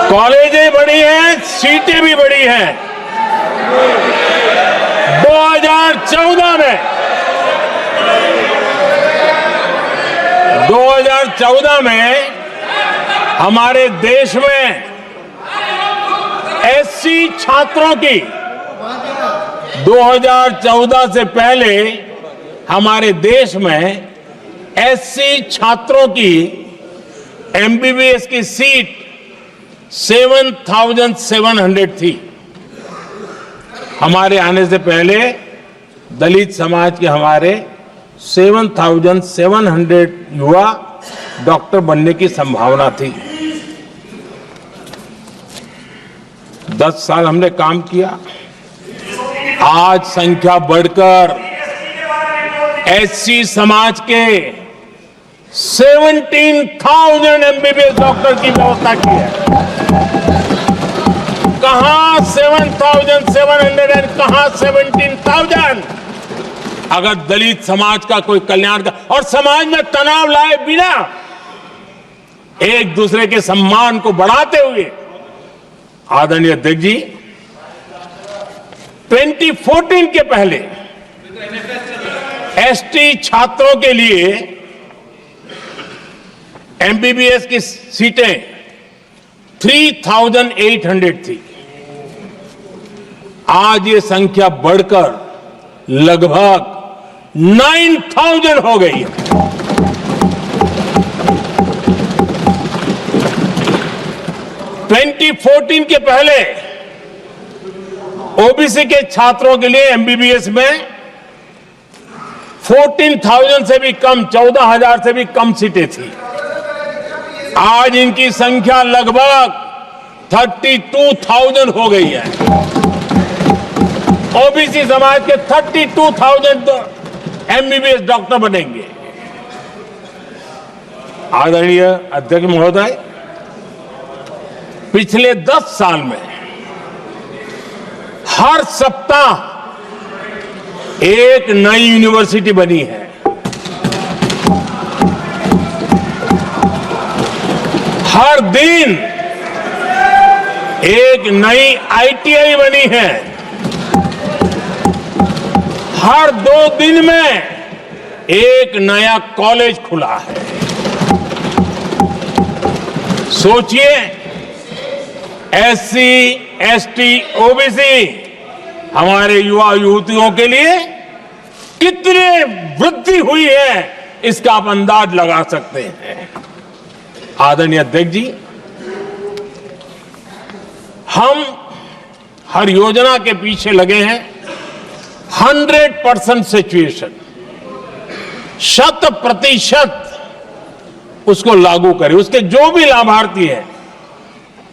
कॉलेजें बड़ी हैं, सीटें भी बड़ी हैं। 2014 में हमारे देश में एससी छात्रों की 2014 से पहले हमारे देश में एससी छात्रों की एमबीबीएस की सीट 7,700 थी। हमारे आने से पहले दलित समाज के हमारे 7,700 युवा डॉक्टर बनने की संभावना थी। 10 साल हमने काम किया, आज संख्या बढ़कर एससी समाज के 17,000 एमबीबीएस डॉक्टर की व्यवस्था की है। कहां 7,700 कहां 17,000? अगर दलित समाज का कोई कल्याण का और समाज में तनाव लाए बिना एक दूसरे के सम्मान को बढ़ाते हुए, आदरणीय अध्यक्ष जी, 2014 के पहले एसटी छात्रों के लिए एमबीबीएस की सीटें 3,800 थी। आज ये संख्या बढ़कर लगभग 9,000 हो गई है। (2014) के पहले ओबीसी के छात्रों के लिए एमबीबीएस में 14,000 से भी कम, 14,000 से भी कम सीटें थी। आज इनकी संख्या लगभग 32,000 हो गई है। ओबीसी समाज के 32,000 एमबीबीएस डॉक्टर बनेंगे। आदरणीय अध्यक्ष महोदय, पिछले 10 साल में हर सप्ताह एक नई यूनिवर्सिटी बनी है। हर दिन एक नई आईटीआई बनी है। हर 2 दिन में एक नया कॉलेज खुला है। सोचिए, एससी, एसटी, ओबीसी हमारे युवा युवतियों के लिए कितने वृद्धि हुई है इसका आप अंदाज लगा सकते हैं। आदरणीय अध्यक्ष जी, हम हर योजना के पीछे लगे हैं 100% सिचुएशन, 100% उसको लागू करें, उसके जो भी लाभार्थी हैं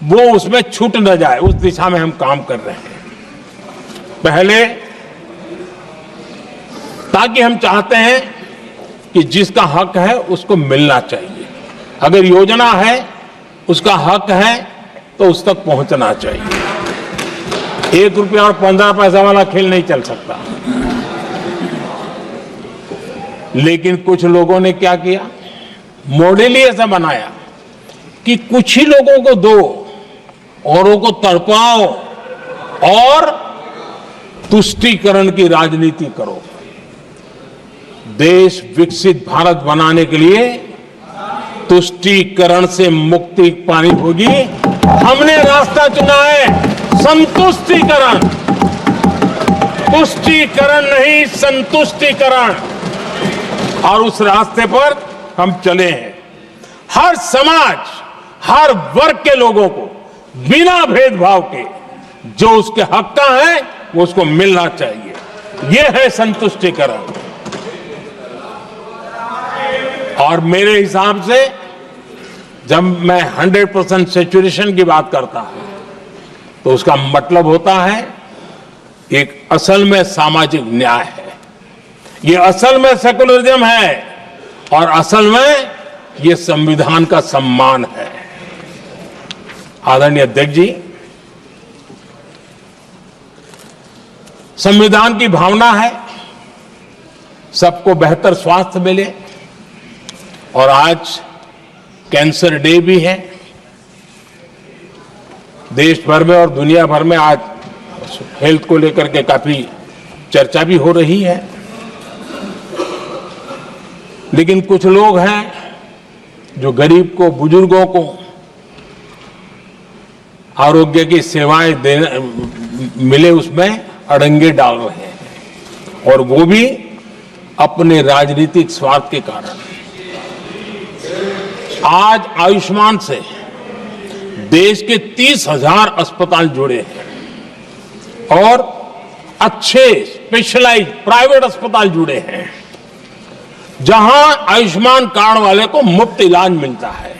वो उसमें छूट न जाए, उस दिशा में हम काम कर रहे हैं। पहले ताकि हम चाहते हैं कि जिसका हक है उसको मिलना चाहिए, अगर योजना है उसका हक है तो उस तक पहुंचना चाहिए। 1 रुपया और 15 पैसा वाला खेल नहीं चल सकता। लेकिन कुछ लोगों ने क्या किया, मॉडल ही ऐसा बनाया कि कुछ ही लोगों को दो, औरों को तड़पाओ और तुष्टीकरण की राजनीति करो। देश विकसित भारत बनाने के लिए तुष्टीकरण से मुक्ति पानी होगी। हमने रास्ता चुना है संतुष्टीकरण, तुष्टीकरण नहीं, संतुष्टीकरण, और उस रास्ते पर हम चले हैं। हर समाज, हर वर्ग के लोगों को बिना भेदभाव के जो उसके हक का है वो उसको मिलना चाहिए। यह है संतुष्टीकरण। और मेरे हिसाब से जब मैं 100% सैचुरेशन की बात करता हूं तो उसका मतलब होता है एक असल में सामाजिक न्याय है, ये असल में सेकुलरिज्म है और असल में ये संविधान का सम्मान है। आदरणीय अध्यक्ष जी, संविधान की भावना है सबको बेहतर स्वास्थ्य मिले, और आज कैंसर डे भी है। देश भर में और दुनिया भर में आज हेल्थ को लेकर के काफी चर्चा भी हो रही है। लेकिन कुछ लोग हैं जो गरीब को, बुजुर्गों को आरोग्य की सेवाएं देने मिले उसमें अड़ंगे डाल रहे हैं, और वो भी अपने राजनीतिक स्वार्थ के कारण। आज आयुष्मान से देश के 30,000 अस्पताल जुड़े हैं और अच्छे स्पेशलाइज्ड प्राइवेट अस्पताल जुड़े हैं जहां आयुष्मान कार्ड वाले को मुफ्त इलाज मिलता है।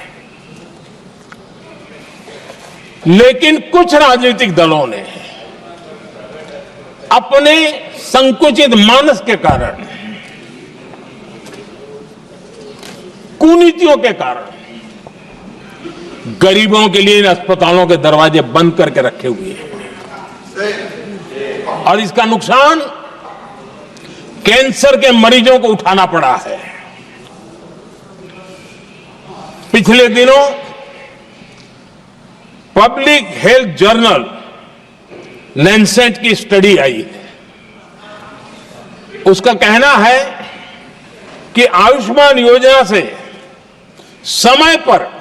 लेकिन कुछ राजनीतिक दलों ने अपने संकुचित मानस के कारण, कुनीतियों के कारण गरीबों के लिए इन अस्पतालों के दरवाजे बंद करके रखे हुए हैं, और इसका नुकसान कैंसर के मरीजों को उठाना पड़ा है। पिछले दिनों पब्लिक हेल्थ जर्नल लैंसेट की स्टडी आई है, उसका कहना है कि आयुष्मान योजना से समय पर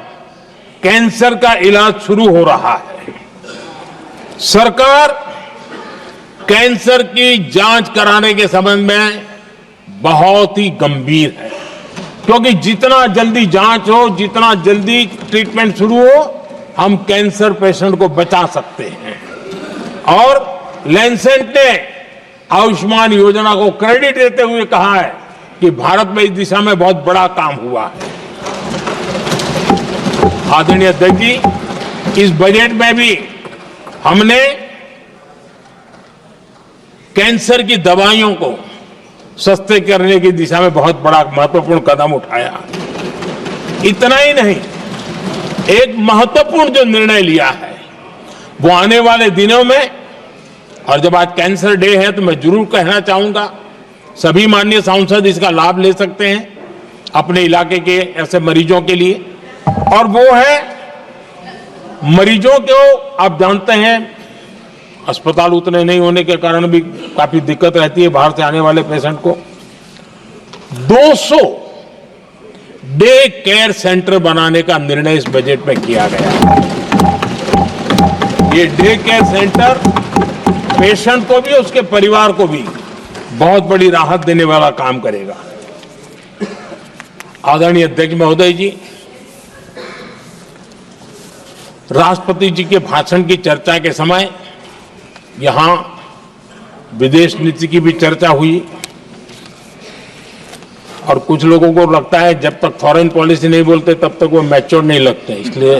कैंसर का इलाज शुरू हो रहा है। सरकार कैंसर की जांच कराने के संबंध में बहुत ही गंभीर है, क्योंकि जितना जल्दी जांच हो, जितना जल्दी ट्रीटमेंट शुरू हो, हम कैंसर पेशेंट को बचा सकते हैं। और लैंसेट ने आयुष्मान योजना को क्रेडिट देते हुए कहा है कि भारत में इस दिशा में बहुत बड़ा काम हुआ है। आदरणीय अध्यक्ष जी, इस बजट में भी हमने कैंसर की दवाइयों को सस्ते करने की दिशा में बहुत बड़ा महत्वपूर्ण कदम उठाया। इतना ही नहीं, एक महत्वपूर्ण जो निर्णय लिया है वो आने वाले दिनों में, और जब आज कैंसर डे है तो मैं जरूर कहना चाहूंगा सभी माननीय सांसद इसका लाभ ले सकते हैं अपने इलाके के ऐसे मरीजों के लिए, और वो है मरीजों को, आप जानते हैं अस्पताल उतने नहीं होने के कारण भी काफी दिक्कत रहती है बाहर से आने वाले पेशेंट को। 200 डे केयर सेंटर बनाने का निर्णय इस बजट में किया गया है। ये डे केयर सेंटर पेशेंट को भी, उसके परिवार को भी बहुत बड़ी राहत देने वाला काम करेगा। आदरणीय अध्यक्ष महोदय जी, राष्ट्रपति जी के भाषण की चर्चा के समय यहां विदेश नीति की भी चर्चा हुई और कुछ लोगों को लगता है जब तक फॉरेन पॉलिसी नहीं बोलते तब तक वो मैच्योर नहीं लगते, इसलिए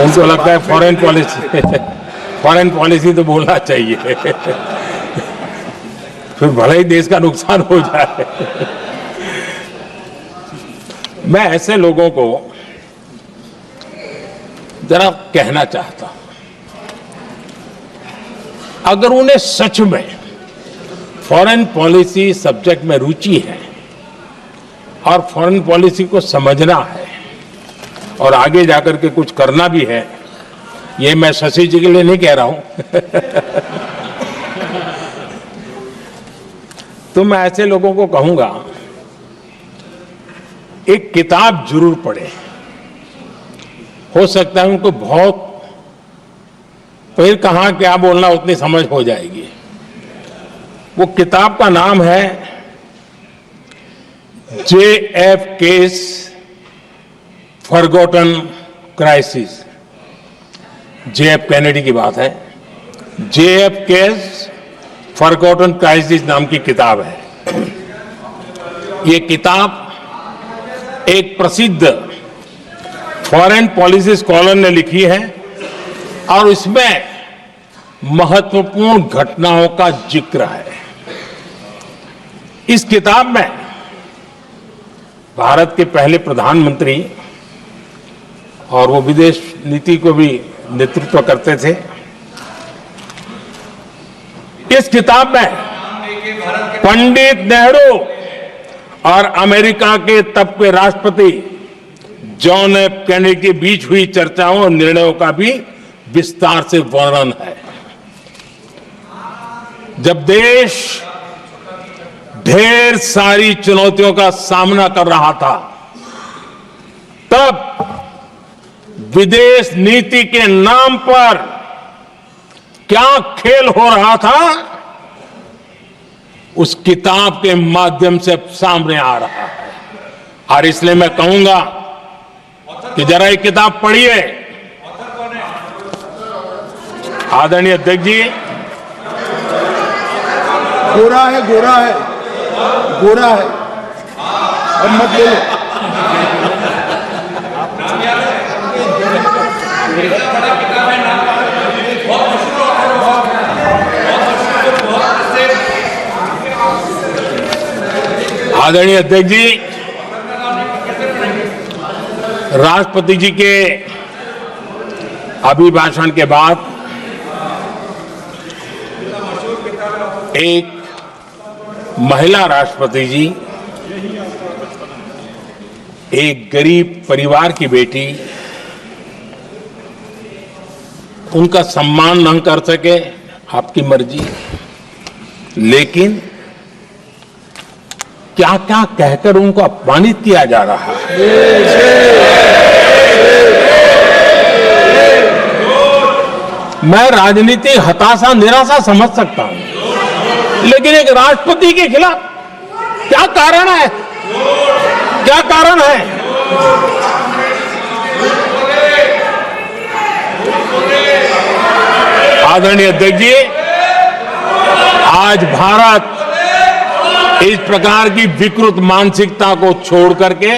उनको लगता है फॉरेन पॉलिसी तो बोलना चाहिए फिर भले ही देश का नुकसान हो जाए। मैं ऐसे लोगों को जरा कहना चाहता हूं, अगर उन्हें सच में फॉरेन पॉलिसी सब्जेक्ट में रुचि है और फॉरेन पॉलिसी को समझना है और आगे जाकर के कुछ करना भी है, ये मैं शशि जी के लिए नहीं कह रहा हूं तो मैं ऐसे लोगों को कहूंगा एक किताब जरूर पढ़े। हो सकता है उनको बहुत फिर कहां क्या बोलना उतनी समझ हो जाएगी। वो किताब का नाम है JFK's forgotten crisis. JF Kennedy की बात है। JFK's फॉरगॉटन क्राइसिस नाम की किताब है। ये किताब एक प्रसिद्ध फॉरेन पॉलिसी स्कॉलर ने लिखी है और इसमें महत्वपूर्ण घटनाओं का जिक्र है। इस किताब में भारत के पहले प्रधानमंत्री और वो विदेश नीति को भी नेतृत्व करते थे। इस किताब में पंडित नेहरू और अमेरिका के तब के राष्ट्रपति जॉन एफ कैनेडी के बीच हुई चर्चाओं और निर्णयों का भी विस्तार से वर्णन है। जब देश ढेर सारी चुनौतियों का सामना कर रहा था, तब विदेश नीति के नाम पर क्या खेल हो रहा था, उस किताब के माध्यम से सामने आ रहा है। और इसलिए मैं कहूंगा कि जरा ये किताब पढ़िए। आदरणीय अध्यक्ष जी, गोरा है, गोरा है, गोरा है, अब मत बोलो। आदरणीय अध्यक्ष जी, राष्ट्रपति जी के अभिभाषण के बाद एक महिला राष्ट्रपति जी एक गरीब परिवार की बेटी, उनका सम्मान न कर सके, आपकी मर्जी, लेकिन क्या क्या कहकर उनको अपमानित किया जा रहा है। मैं राजनीति हताशा निराशा समझ सकता हूं, लेकिन एक राष्ट्रपति के खिलाफ क्या कारण है, क्या कारण है? आदरणीय अध्यक्ष जी, आज भारत इस प्रकार की विकृत मानसिकता को छोड़ करके,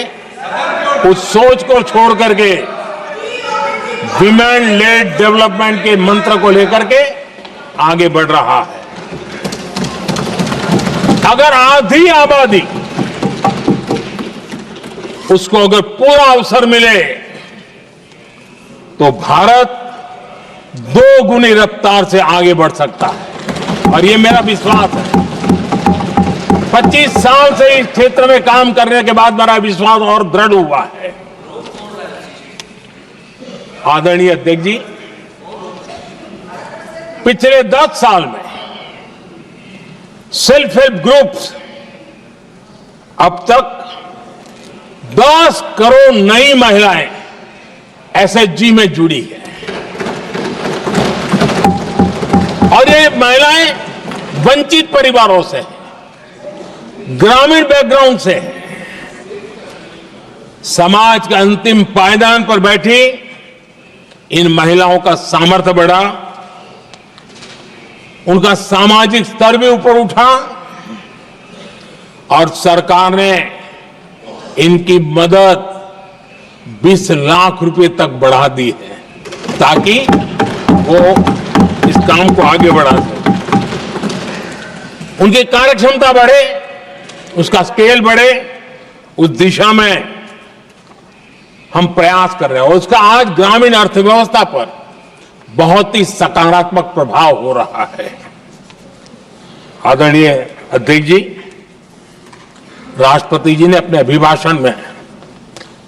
उस सोच को छोड़ करके विमेन लेड डेवलपमेंट के मंत्र को लेकर के आगे बढ़ रहा है। अगर आधी आबादी उसको अगर पूरा अवसर मिले तो भारत 2 गुनी रफ्तार से आगे बढ़ सकता है, और ये मेरा विश्वास है। 25 साल से इस क्षेत्र में काम करने के बाद मेरा विश्वास और दृढ़ हुआ है। आदरणीय अध्यक्ष जी, पिछले 10 साल में सेल्फ हेल्प ग्रुप्स अब तक 10 करोड़ नई महिलाएं एसएचजी में जुड़ी है, और ये महिलाएं वंचित परिवारों से हैं, ग्रामीण बैकग्राउंड से हैं, समाज के अंतिम पायदान पर बैठी इन महिलाओं का सामर्थ्य बढ़ा, उनका सामाजिक स्तर भी ऊपर उठा और सरकार ने इनकी मदद 20 लाख रुपए तक बढ़ा दी है ताकि वो इस काम को आगे बढ़ा सके, उनकी कार्यक्षमता बढ़े, उसका स्केल बढ़े, उस दिशा में हम प्रयास कर रहे हैं और उसका आज ग्रामीण अर्थव्यवस्था पर बहुत ही सकारात्मक प्रभाव हो रहा है। आदरणीय अध्यक्ष जी, राष्ट्रपति जी ने अपने अभिभाषण में